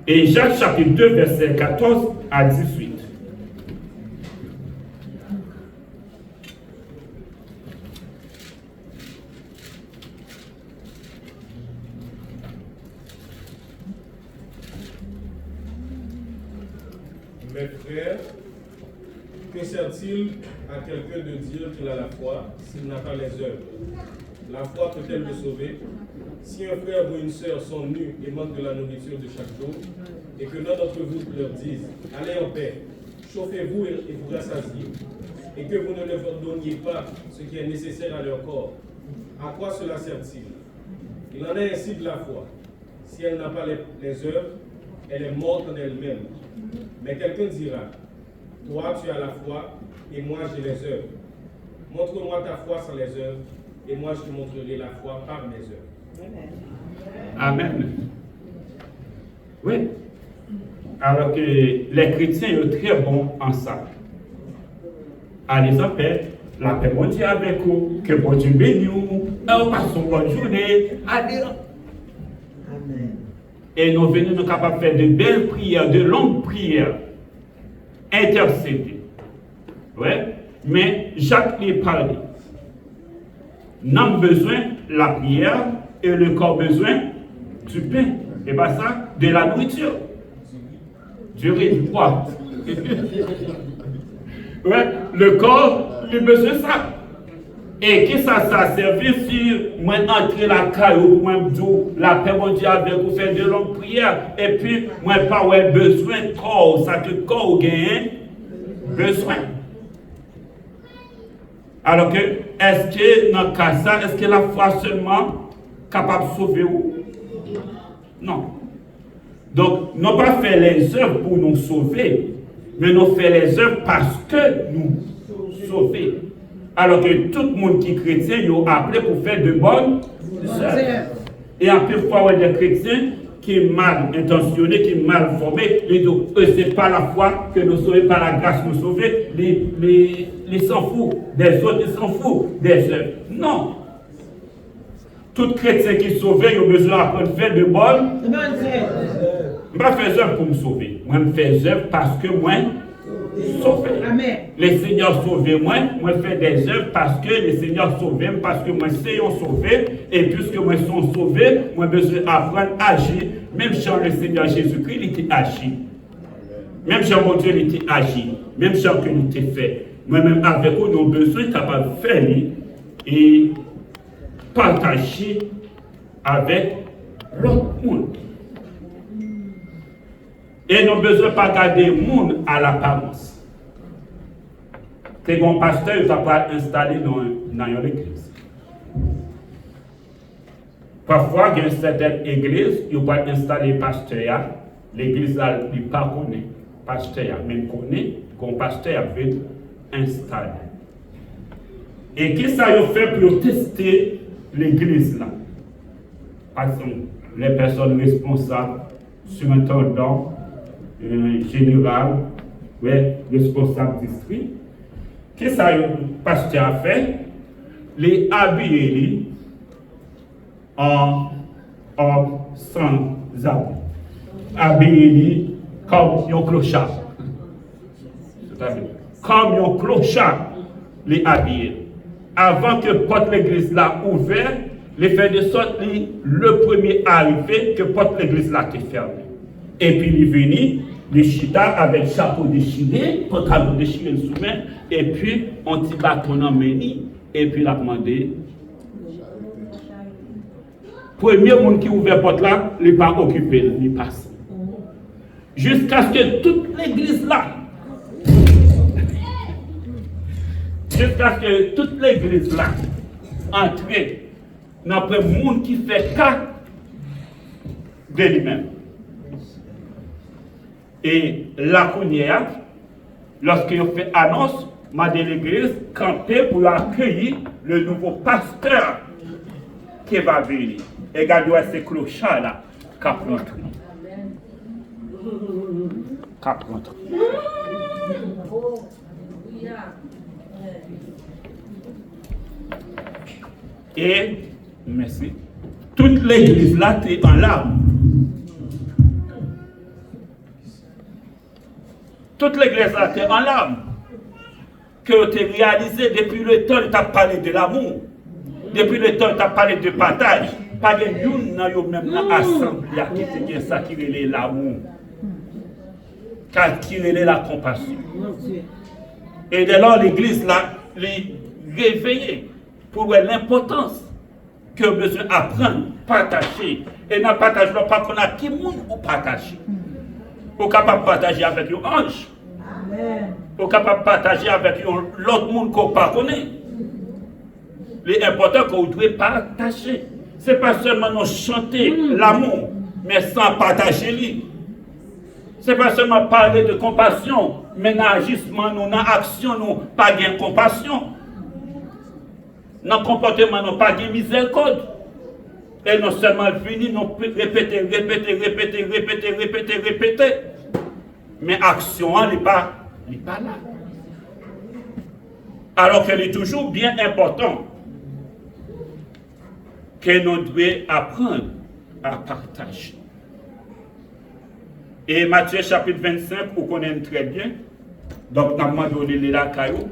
Et Jacques chapitre 2, verset 14 à 18. Mes frères, que sert-il à quelqu'un de dire qu'il a la foi s'il n'a pas les œuvres? La foi peut-elle le sauver? Si un frère ou une sœur sont nus et manquent de la nourriture de chaque jour, et que l'un d'entre vous leur dise, allez en paix, chauffez-vous et vous rassasiez, et que vous ne leur donniez pas ce qui est nécessaire à leur corps, à quoi cela sert-il? Il en est ainsi de la foi. Si elle n'a pas les œuvres, elle est morte en elle-même. Mais quelqu'un dira, toi tu as la foi, et moi j'ai les œuvres. Montre-moi ta foi sans les œuvres, et moi je te montrerai la foi par mes œuvres. Amen. Oui. Alors que les chrétiens sont très bons en ça. Allez en paix. La paix bon Dieu avec vous. Que bon Dieu bénisse vous. On passe une bonne journée. Allez. Amen. Et nous venons nous capables de faire de belles prières, de longues prières. Intercéder. Oui. Mais Jacques lui parlait. Nous avons besoin de la prière et le corps besoin du pain. Et pas ça, de la nourriture. Du riz, du poids. Ouais, le corps, il a besoin de ça. Et qui ça servi si moi entrer la caillou pour moi dire la paix mon Dieu avec vous faire de longues prières et puis moi pas ouais besoin de corps, ça que corps gagne besoin. Alors que est-ce que dans le cas ça, est-ce que la foi seulement capable de sauver vous? Non. Donc, nous pas fait les œuvres pour nous sauver, mais nous fait les œuvres parce que nous sauver. Alors que tout le monde qui est chrétien, il est appelé pour faire de bonnes œuvres. Et après, fois, il y a des chrétiens qui sont mal intentionnés, qui sont mal formés, les deux, c'est pas la foi que nous sauvons, par la grâce nous sauver, les s'en foutent des autres, ils s'en foutent des œuvres. Non. Tout chrétien qui est sauvé, il a besoin d'apprendre à faire de bonnes. Je ne fais pas œuvre pour me sauver. Moi, je fais œuvre parce que moi, sauvé. Amen. Les seigneurs sauvés, moi je fais des œuvres parce que les seigneurs sauvés, parce que moi, c'est sauvé. Et puisque moi, sont sauvés, moi, j'ai besoin d'apprendre à agir. Même si le Seigneur Jésus-Christ, il était agi. Même si mon Dieu, il était agi. Même si il était fait. Moi-même, avec vous, nous avons besoin de faire et partager avec l'autre monde. Et nous avons besoin de pas garder le monde à l'apparence. C'est un pasteur qui va installé dans une église. Parfois, il y a une certaine église, il va installer pasteur. L'église n'est pas connue. Pasteur, même connaît, qu'on pasteur veut installer. Et qu'est-ce que ça fait pour tester l'église là? Par exemple, les personnes responsables, surintendants, général, ouais, responsable district, qu'est-ce que le pasteur a fait? Les habillés en sans habits. Habillés comme un clochard. Comme un clochard, les habillés. Avant que porte l'église là ouvert, les fait de sorte le premier arrivé que porte l'église là était fermé. Et puis il est venu, les chita avec chapeau déchiré, pantalon déchiré sous main, et puis on petit bâton en meni, et puis il a demandé. Premier monde qui ouvert la porte là, il n'est pas occupé, il passe. Jusqu'à ce que toute l'église là, entre dans le monde qui fait cas de lui-même. Et la première, lorsqu'il fait annonce, m'a de l'église campé pour accueillir le nouveau pasteur qui va venir. Et regardez ces clochards là, cap rentré. Cap rentré. Et, merci, toute l'église là est en larmes. Toute l'église là est en larmes. Que tu as réalisé depuis le temps que tu as parlé de l'amour. Depuis le temps que tu as parlé de partage. Pas de une dans même assemblée qui te dit ça qui relève l'amour. Qui relève la compassion. Et dès lors, l'église là, les réveiller pour l'importance que besoin apprendre, partager. Et dans partage, pas qu'on a qui monde ou partager. Pour capable partager avec un ange. Pour capable partager avec l'autre monde qu'on ne connaît. L'important qu'on doit partager. Ce n'est pas seulement nous chanter l'amour, mais sans partager lui. Ce n'est pas seulement parler de compassion, mais dans l'agissement, dans l'action, nous pas de compassion. Dans le comportement, nous pas de miséricorde. Et non seulement venir, nous répéter. Mais l'action, elle n'est pas là. Alors qu'elle est toujours bien importante que nous devons apprendre à partager. Et Matthieu chapitre 25, vous connaissez très bien. Donc, nous avons donné la caillou,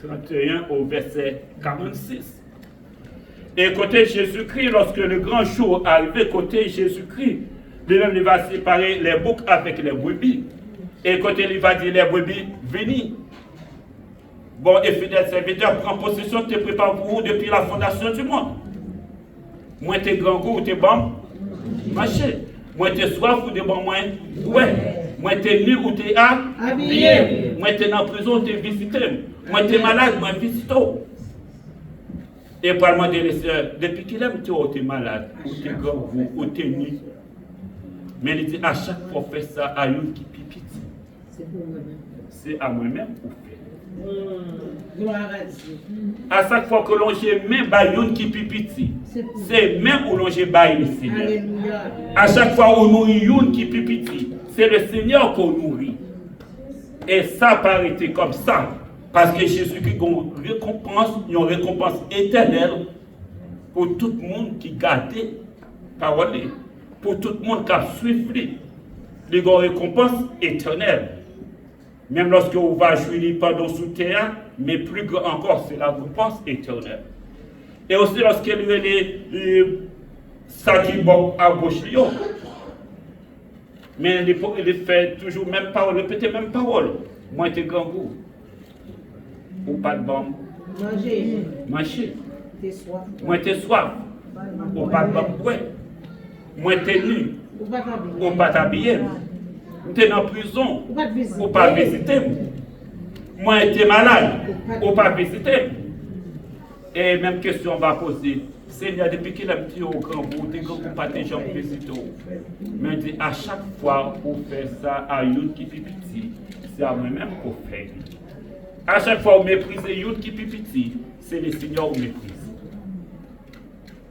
31 au verset 46. Et côté Jésus-Christ, lorsque le grand jour arrivait, côté Jésus-Christ, lui-même il va séparer les boucs avec les brebis. Et côté il va dire les brebis, venez. Bon, et fidèle serviteur, prends possession, te prépare pour vous depuis la fondation du monde. Moi, t'es grand goût, t'es bon, marchez. Moi, t'es soif ou t'es bon, moi, ouais. Moi, t'es nu ou t'es habillé. Moi, t'es dans la prison, t'es visité. Moi, t'es malade, moi, visite. Et pour demander les sœurs, depuis qu'il aime, tu es malade, ou t'es grand goût, ou t'es nu. Mais il dit à chaque fois, fait ça à une qui pipite. C'est à moi-même ou fait. À chaque fois que l'on j'ai même bayoun qui pipiti, c'est même où l'on j'ai baillé le Seigneur. À chaque fois où on nourrit une qui pipiti, c'est le Seigneur qu'on nourrit. Et ça paraît comme ça, parce que Jésus-Christ a une récompense éternelle pour tout le monde qui garde la parole, pour tout le monde qui a suivi. Il y a une récompense éternelle. Même lorsque vous va jouer pendant sous terre, mais plus grand encore, c'est la récompense éternelle. Et aussi lorsque les ça qui bon à gauche, mais il fait toujours même parole, répéter même parole. Moi, t'es grand goût. Ou pas de bombe. Manger. Moi, t'es soif. Ou pas de bombe. Ouais. Moi, t'es nu. Ou pas t'habiller. Tu es dans la prison, ou pas visiter. Moi, tu es malade, ou pas visiter. Et même question on va poser. Seigneur, depuis qu'il a petit au grand bout, tu ne pas tes gens visiter. Mais dit, à chaque fois qu'on fait ça à une qui pipiti, c'est à moi-même qu'on fait. À chaque fois qu'on méprise une qui pipiti, c'est le Seigneur qu'on méprise.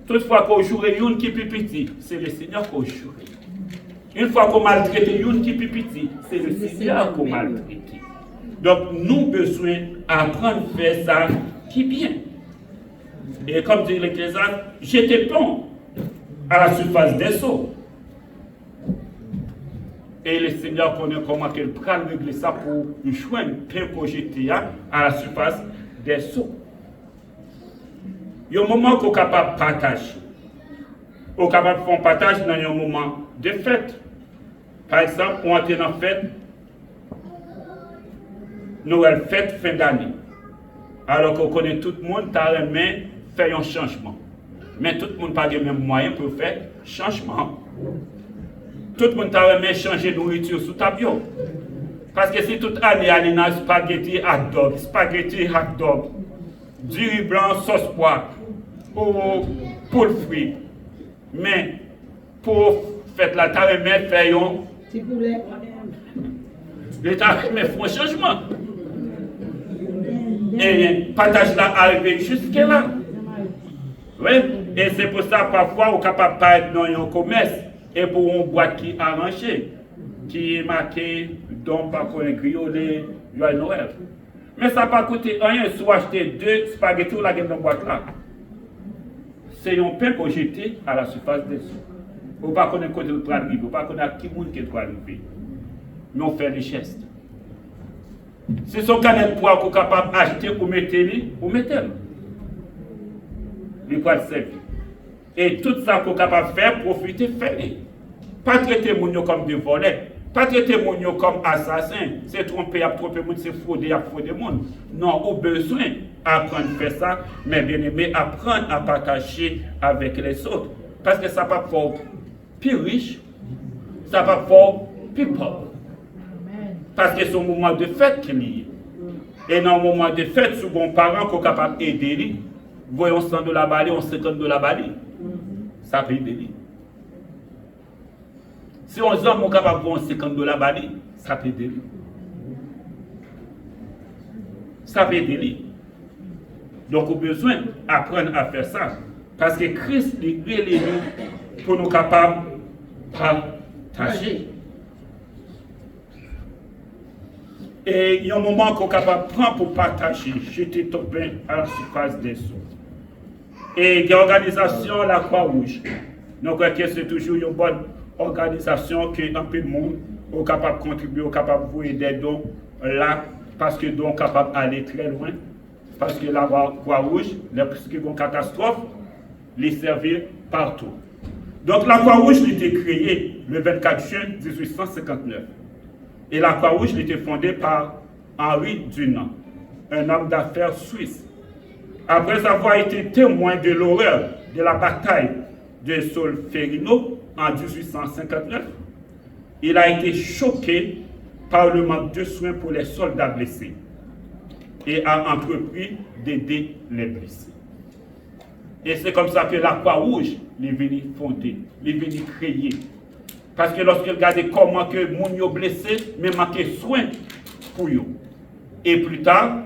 Toutefois qu'on joue une qui pipiti, c'est le Seigneur qu'on joue. Une fois qu'on maltraite une qui est petit, c'est le Seigneur qu'on maltraite. Donc, nous avons besoin d'apprendre à faire ça qui est bien. Et comme dit l'Ecclésiaste, jetez pont à la surface des eaux. Et le Seigneur connaît comment il prend régler ça pour joindre pain pour jeter à la surface des eaux. Il y a un moment qu'on est capable de partager. On est capable de faire un partage dans un moment de fête. Par exemple, on est en fête, Noël fête fin d'année. Alors qu'on connaît tout le monde, t'as aimé faire un changement. Mais tout le monde n'a pas les mêmes moyens pour faire changement. Tout le monde t'a aimé changer de nourriture sous ta bio. Parce que si toute année, il y a spaghetti hot dog, du riz blanc, sauce poire, pour le fruit. Mais pour faire la t'as aimé faire un petit poulet. L'État mais faut un changement. Et partage là arrivé jusque-là. Oui, et c'est pour ça parfois on est capable de pas être dans un commerce et pour une boîte qui est arrangée, qui est marquée donc par qu'on griolé Joyeux Noël. Mais ça n'a pas coûté rien si vous achetez 2 spaghettis ou la gamme dans la boîte là. C'est un pain pour jeter à la surface des eaux. Vous ne pas connaître côté de arriver, vous ne pas connaître qui monde qui doit arriver. Mais on fait les gestes. Si son canette poids qu'on est capable d'acheter ou mettez-le, vous mettez-le. Il va servir. Et tout ça qu'on est capable de faire, profitez, faites-le. Pas traiter les gens comme des volets. Pas traiter les gens comme assassins. C'est tromper, tromper les gens, c'est frauder, frauder les gens. Non, on a besoin d'apprendre à faire ça, mais bien aimé, apprendre à partager avec les autres. Parce que ça ne va pas faire plus riche, ça ne va pas faire plus pauvre. Parce que c'est un moment de fête qui est lié. Et dans un moment de fête, si bon parent qui est capable d'aider, voyons 100 $ balai, on 50 $ balai. Ça peut aider. Si on homme est capable de voir 50 $ balai, ça peut aider. Ça peut aider. Donc, on a besoin d'apprendre à faire ça. Parce que Christ est réel pour nous capables de partager. Et il y a un moment qu'on est capable de prendre pour partager, jeter ton pain à la surface des eaux. Et il y a l'organisation La Croix-Rouge. Donc, c'est toujours une bonne organisation qui est un peu de monde est capable de contribuer, est capable de vous aider dons là, parce que donc capable d'aller très loin. Parce que la Croix-Rouge, lorsqu'il y a une catastrophe, les servir partout. Donc la Croix-Rouge a été créée le 24 juin 1859. Et la Croix-Rouge a été fondée par Henri Dunant, un homme d'affaires suisse. Après avoir été témoin de l'horreur de la bataille de Solferino en 1859, il a été choqué par le manque de soins pour les soldats blessés et a entrepris d'aider les blessés. Et c'est comme ça que la Croix-Rouge est venue fonder, est venue créer. Parce que lorsque vous regardez comment que les gens sont blessés, mais manquent soin pour eux. Et plus tard,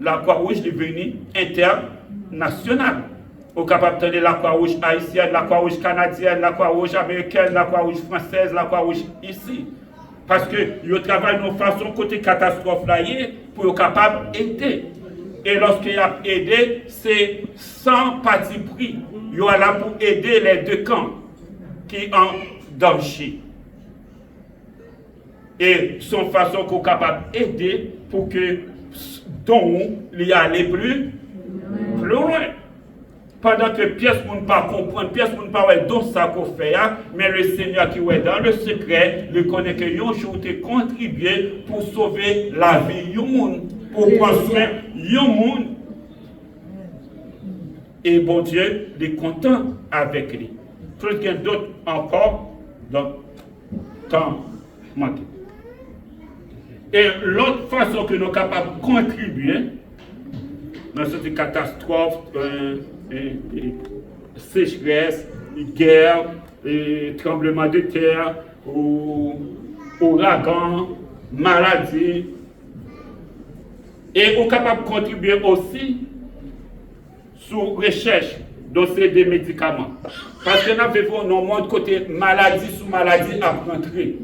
la Croix-Rouge est venue internationale. Vous êtes capable de donner la Croix-Rouge haïtienne, la Croix-Rouge canadienne, la Croix-Rouge américaine, la Croix-Rouge française, la Croix-Rouge ici. Parce que ils travaillent de façon côté catastrophe là pour être capable d'aider. Et lorsqu'il a aidé, c'est sans parti pris. Il est là pour aider les deux camps qui sont en danger. Et son façon qu'on est capable d'aider pour que don il aille plus loin. Pendant que pièce pour ne pas comprendre, pièce pour ne pas voir donc ça qu'on fait, mais le Seigneur qui est dans le secret, le connaît que un jour te contribué pour sauver la vie du monde, pour prendre soin du monde. Et bon Dieu est content avec lui. Plus qu'il y a d'autres encore, donc, temps manqué. Et l'autre façon que nous sommes capables de contribuer dans cette catastrophe, sécheresse, guerre, tremblement de terre, ouragan, maladie. Et on est capable de contribuer aussi sous recherche Donc c'est des médicaments. Parce que nous avons dans le monde côté maladie sous maladie à rentrer.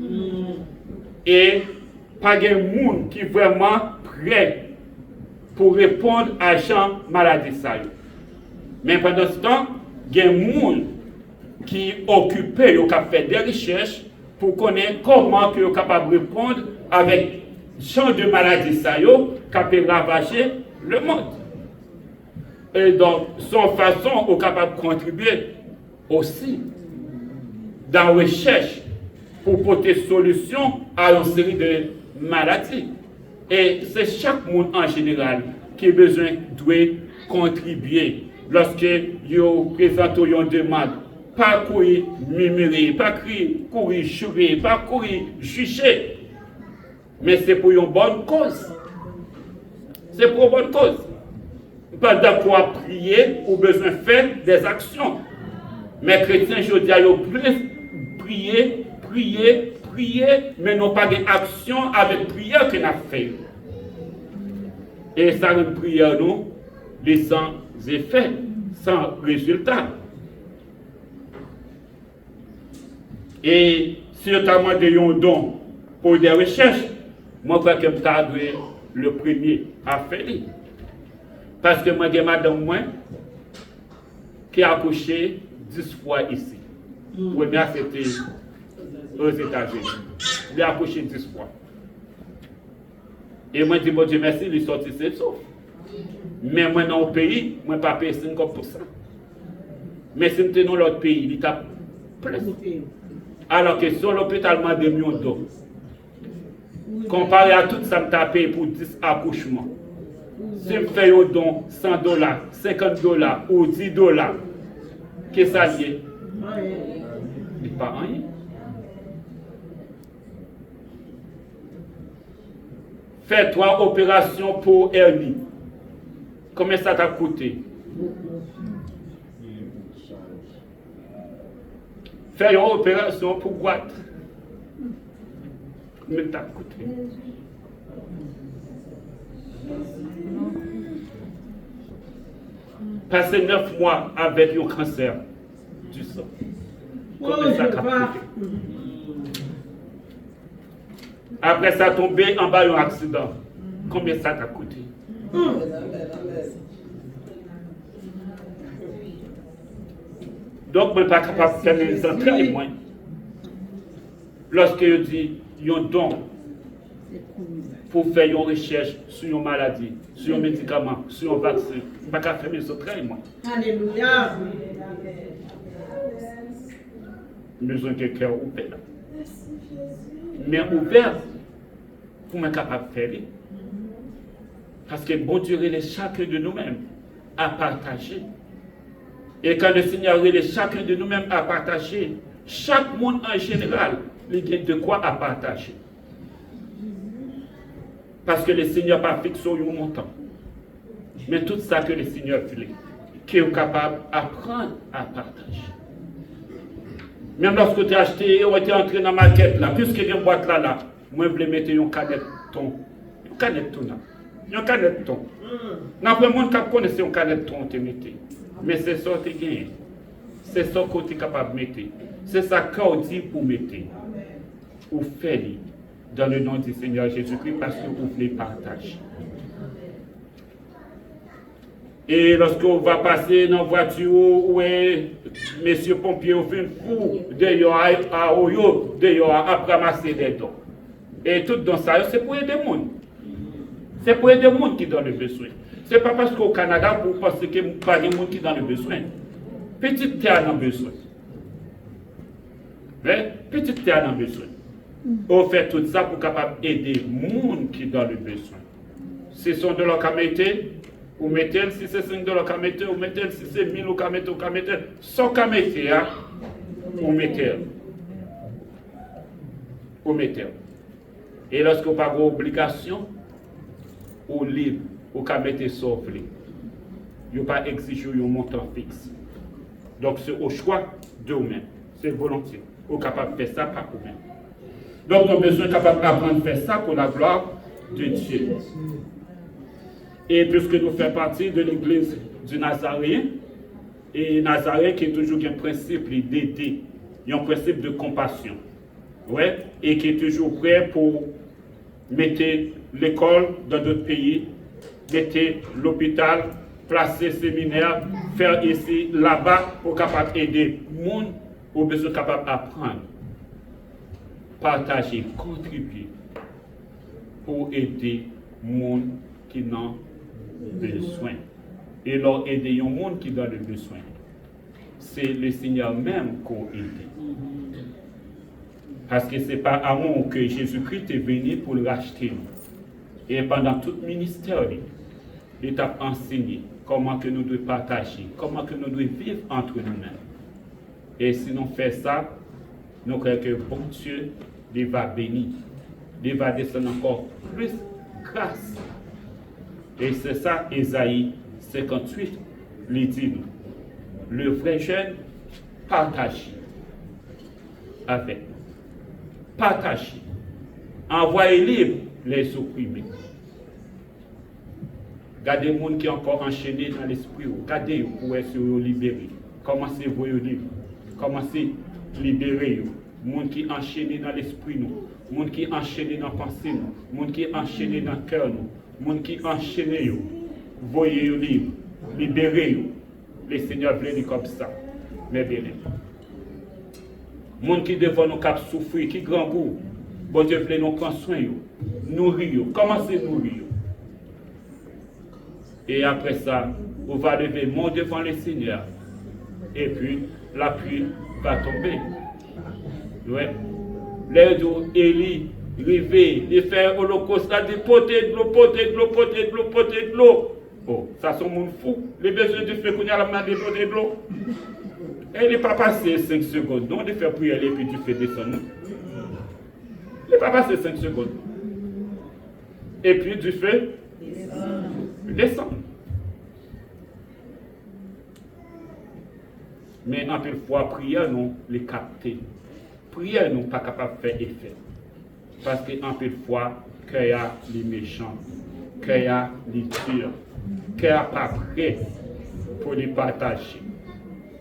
Et pas de monde qui est vraiment prêt pour répondre à chaque maladie. Mais pendant ce temps, il y a des gens qui sont occupés, qui ont fait des recherches pour connaître comment ils sont capables de répondre avec champ de maladies qui peut ravager le monde. Et donc, son façon est capable de contribuer aussi dans la recherche pour porter solution à une série de maladies. Et c'est chaque monde en général qui a besoin de contribuer lorsque vous présentez une demande. Pas courir murmurer, pas courir chourer, pas courir juger. Mais c'est pour une bonne cause. C'est pour une bonne cause. Pendant qu'on a prié, ou besoin de faire des actions. Mais les chrétiens, je dis, ils ont plus prier, mais n'ont pas d'action avec prière qu'on a fait. Et ça, une prière, nous, les sans effet, sans résultat. Et si on t'a demandé un don pour des recherches, moi, je crois que je le premier à faire. Parce que moi, j'ai madame moi qui a accouché 10 fois ici. La première, c'était aux États-Unis. Il a accouché 10 fois. Et moi, je dis, bon Dieu merci, il est sorti sauf. Mais moi, dans le pays, je ne pas payer 50%. Mais si nous dans l'autre pays, il tape plus. Alors que sur l'hôpital, il m'a des millions d'euros. Comparé à tout ça, je payé pour 10 accouchements. Si je fais un don $100, $50 ou $10, qu'est-ce que ça dit? Il n'y a pas rien. Fais 3 opérations pour hernie. Combien ça t'a coûté? Fais une opération pour goitre. Combien ça t'a coûté? Passer 9 mois avec un cancer du sang. Combien ça t'a coûté? Après ça, tomber en bas d'un accident. Combien ça t'a coûté? Donc, je ne suis pas capable de faire les entrailles, moi. Lorsque je dis, il y a un don pour faire une recherche sur une maladie, sur un médicament, sur un vaccin, je ne suis pas capable de faire mes entrailles, moi. Alléluia. Besoin de quelqu'un ouvert. Mais ouvert, pour être capable de faire. Parce que bon Dieu est chacun de nous-mêmes à partager. Et quand le Seigneur est chacun de nous-mêmes à partager, chaque monde en général, il a de quoi à partager. Parce que le Seigneur n'a pas fixé sur un montant. Mais tout ça que le Seigneur voulait, qui est capable d'apprendre à partager. Même lorsque tu as acheté ou tu es entré dans ma quête là, puisqu'il y a une boîte là, moi je voulais mettre une canette ton. Une canette ton là. Une canette ton. N'a pas monde qui connaît une canette ton te mettre. Mais c'est ça que tu gagnes. C'est ça que tu es capable de mettre. C'est ça qu'on dit pour mettre. Ou faire dans le nom du Seigneur Jésus-Christ parce que vous voulez partager. Et lorsqu'on va passer dans la voiture où messieurs pompiers ont fait un fou à Oyo, à ramasser des dons. Et tout dans ça, c'est pour aider les gens. C'est pour aider les gens qui donnent le besoin. Ce n'est pas parce qu'au Canada, vous pensez qu'il n'y a pas de gens qui donnent le besoin. Petite terre a besoin. Petite terre a besoin. On fait tout ça pour capable aider les gens qui donnent le besoin. Ce sont de leur comité. Ou mettez si c'est $5 qu'à mettre, ou mettez si c'est 1000 ou qu'à mettre, ou qu'à mettre, sans qu'à mettre, ou mettez. Ou mettez. Et lorsque vous n'avez pas d'obligation, ou libre, ou qu'à mettre sauf libre. Vous n'avez pas exigé un montant fixe. Donc c'est au choix de vous-même. C'est volontiers. Vous êtes capable de faire ça par vous-même. Donc nous avons besoin capable d'apprendre à faire ça pour la gloire de Dieu. Et puisque nous faisons partie de l'église du Nazaréen, et Nazareth qui est toujours un principe d'aider, un principe de compassion. Ouais, et qui est toujours prêt pour mettre l'école dans d'autres pays, mettre l'hôpital, placer séminaire, faire ici, là-bas, pour capable aider le monde, ou besoin capable d'apprendre, partager, contribuer pour aider le monde qui n'a besoin. Et leur aider le monde qui a le besoin. C'est le Seigneur même qu'on aide. Parce que ce n'est pas avant que Jésus-Christ est venu pour le racheter. Et pendant tout le ministère, il t'a enseigné comment que nous devons partager, comment que nous devons vivre entre nous-mêmes. Et si nous faisons ça, nous croyons que bon Dieu il va bénir, il va descendre encore plus grâce. Et c'est ça, Ésaïe 58, il dit, le vrai jeune partage avec nous. Partager, envoyer libre les opprimés. Gardez les gens qui sont encore enchaînés dans l'esprit, gardez pour être libérés. Commencez à vous libérer. Commencez à libérer les gens qui sont enchaînés dans l'esprit, les gens qui sont enchaînés dans la pensée, les gens qui sont enchaînés dans le cœur, les gens qui sont enchaînés. Voyez-les libres, libérez-les. Le Seigneur veut dire comme ça. Mais bien. Les gens qui devant nous cap souffrir, qui grand goût, bon Dieu veut nous prendre soin, nourrir, commencez à nourrir. Et après ça, on va lever mon devant le Seigneur. Et puis, la pluie va tomber. Ouais. L'air d'eau, Élie, river, les faire holocauste, là, des potées de l'eau, potées de l'eau, potées de l'eau, potées de l'eau. Oh, ça sont mon fou. Les besoins de faire qu'on y a la main des potées de l'eau. Et il n'est pas passé 5 secondes. Non, de faire prier et puis tu fais descendre. Il n'est pas passé 5 secondes. Et puis tu fais descendre. Mais en plus fois, prière, nous les capter. Prière, nous pas capable de faire effet. Parce qu'en plus fois, qu'il y a les méchants, qu'il y a les durs, qu'il n'y a pas prêt pour les partager.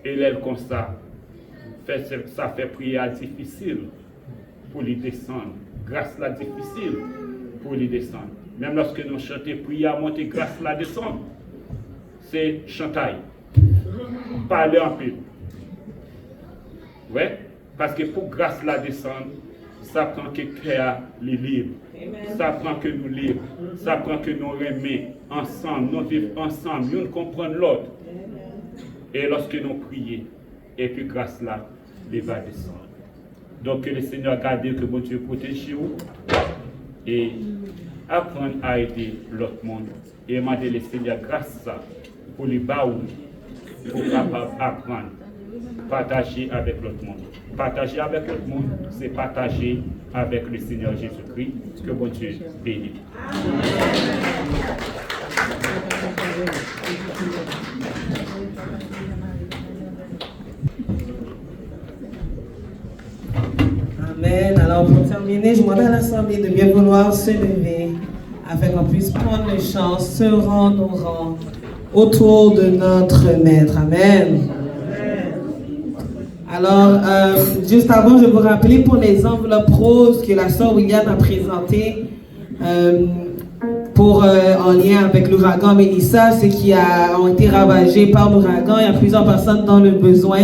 Et l'aile comme ça fait prière difficile pour les descendre. Grâce là difficile pour les descendre. Même lorsque nous chantons prière monter, grâce là descendre, c'est chantaille. Parler en peu. Ouais, parce que pour grâce là descendre, ça prend que créa les livres. Ça prend que nous livres. Ça prend que nous remettons ensemble, nous vivons ensemble, nous comprenons l'autre. Et lorsque nous prions, et puis grâce là, il va descendre. Donc que le Seigneur garde que bon Dieu protège vous et apprendre à aider l'autre monde. Et demander le Seigneur grâce ça pour les baous, pour apprendre, partager avec l'autre monde. Partager avec l'autre monde, c'est partager avec le Seigneur Jésus-Christ. Que bon Dieu bénisse. Amen. Alors pour terminer, je demande à l'Assemblée de bien vouloir se lever afin qu'on puisse prendre le chant, se rendre au rang autour de notre Maître. Amen. Alors, juste avant, je vais vous rappeler pour les enveloppes roses que la sœur William a présentées en lien avec l'ouragan Mélissa, ceux qui ont été ravagés par l'ouragan. Il y a plusieurs personnes dans le besoin.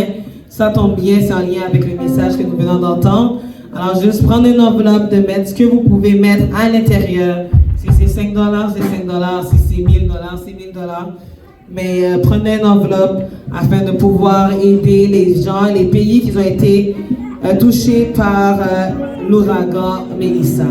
Ça tombe bien, c'est en lien avec le message que nous venons d'entendre. Alors, juste prendre une enveloppe, de mettre ce que vous pouvez mettre à l'intérieur. Si c'est 5 $, c'est 5 $. Si c'est 1 000 $, c'est 1 000 $. Mais prenez une enveloppe afin de pouvoir aider les gens, les pays qui ont été touchés par l'ouragan Mélissa.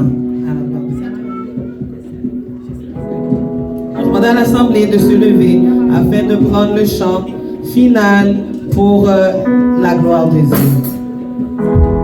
Je demande à l'Assemblée de se lever afin de prendre le chant final pour la gloire de Dieu. Amen.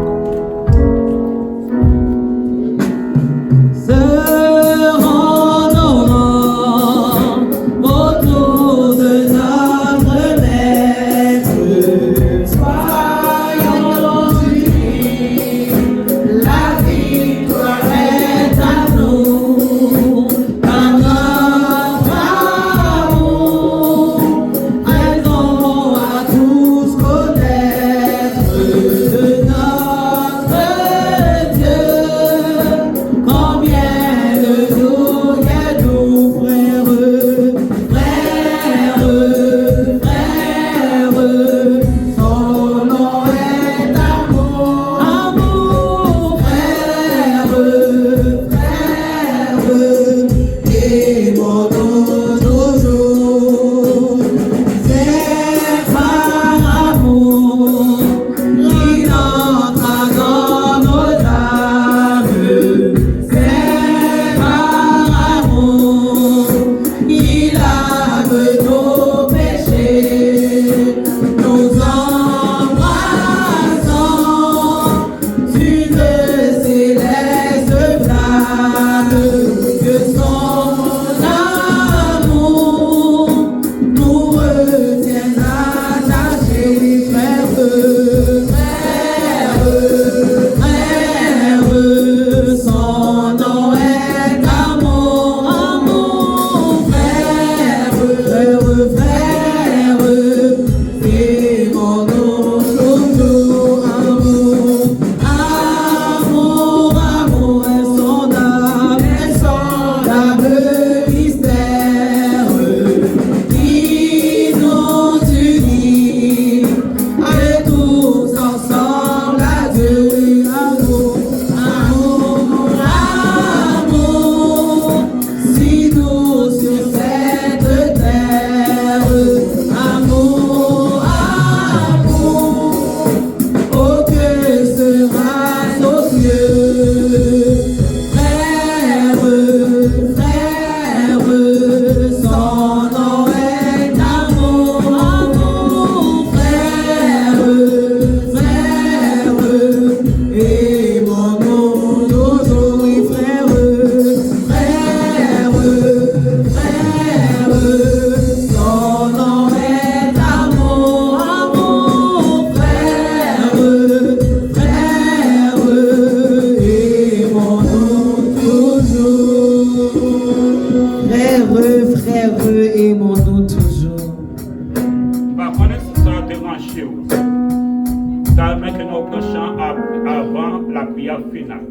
on prend chant avant la prière finale.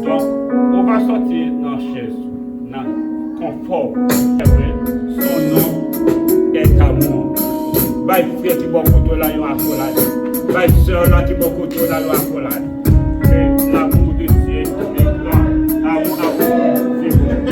Donc, on va sortir dans la chaise, dans le confort. Son nom est amour. Bye frère qui va côté là, yon accolade. Bye sœur là qui va côté là, yon accolade. Et l'amour de Dieu est grand. Amour, c'est bon.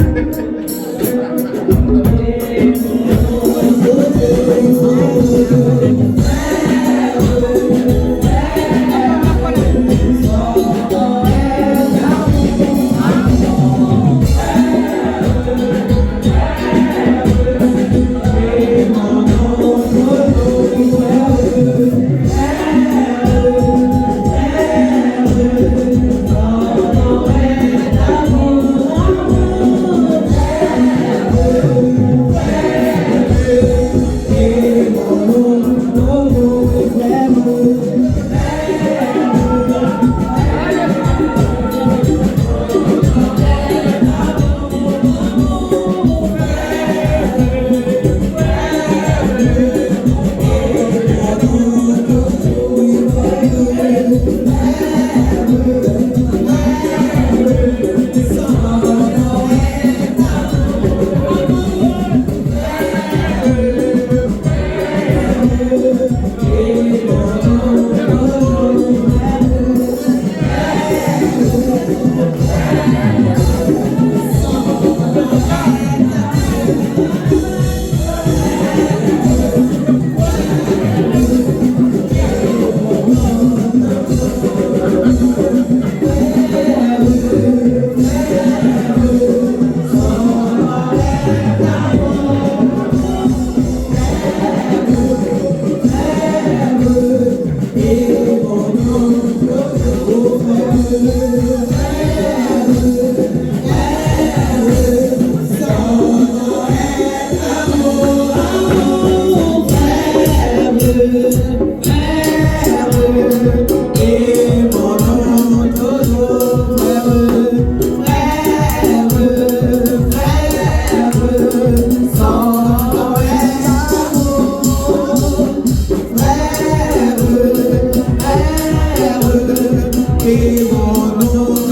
Frère,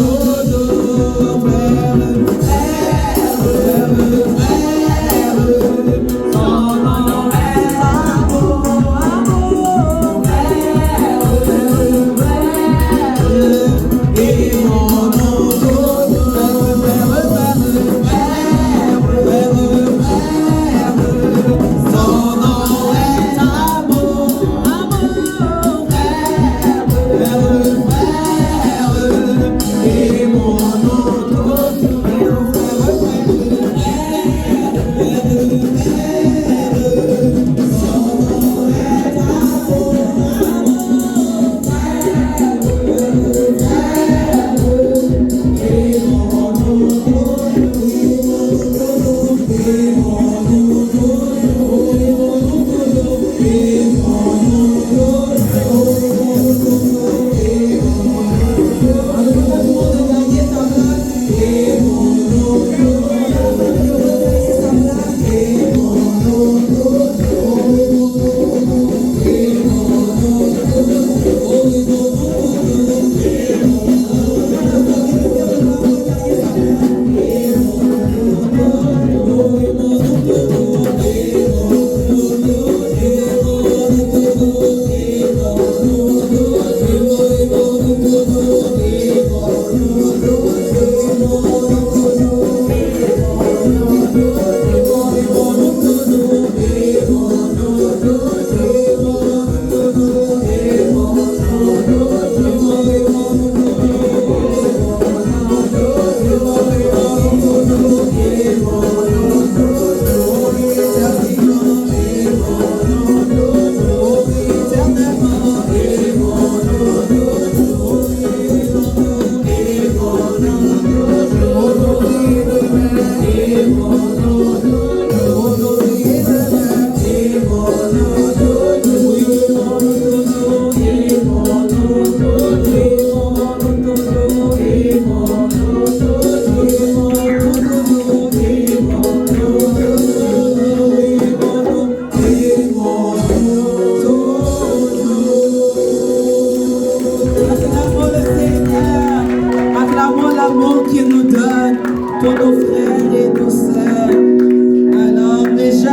pour nos frères et nos sœurs.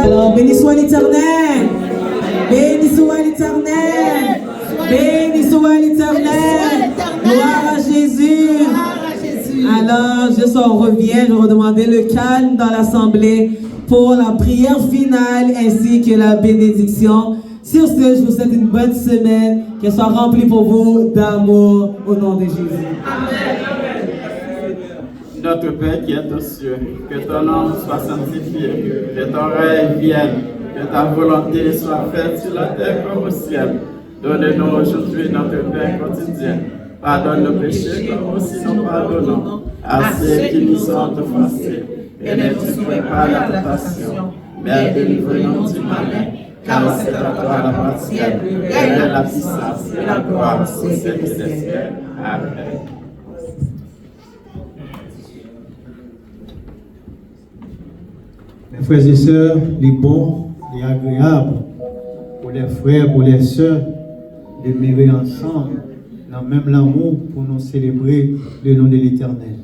Alors, béni soit l'Éternel. Béni soit l'Éternel. Béni soit l'Éternel. Gloire à Jésus. Alors, on revient, je vais demander le calme dans l'assemblée pour la prière finale ainsi que la bénédiction. Sur ce, je vous souhaite une bonne semaine, qu'elle soit remplie pour vous d'amour au nom de Jésus. Notre Père qui est aux cieux, que ton nom soit sanctifié, que ton règne vienne, que ta volonté soit faite sur la terre comme au ciel. Donne-nous aujourd'hui notre pain quotidien. Pardonne nos péchés comme aussi nous pardonnons à ceux qui nous sont offensés. Et ne nous soumets pas à la tentation, mais délivre-nous du malin. Car c'est à toi la partie, la puissance et la gloire au siècle des siècles. Amen. Mes frères et sœurs, les bons, les agréables, pour les frères, pour les sœurs, de m'aimer ensemble, dans même l'amour pour nous célébrer le nom de l'Éternel.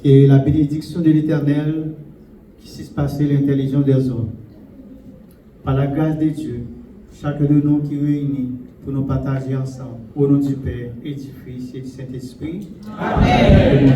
Et la bénédiction de l'Éternel qui s'est passé l'intelligence des hommes. Par la grâce de Dieu, chacun de nous qui réunit pour nous partager ensemble, au nom du Père et du Fils et du Saint-Esprit. Amen.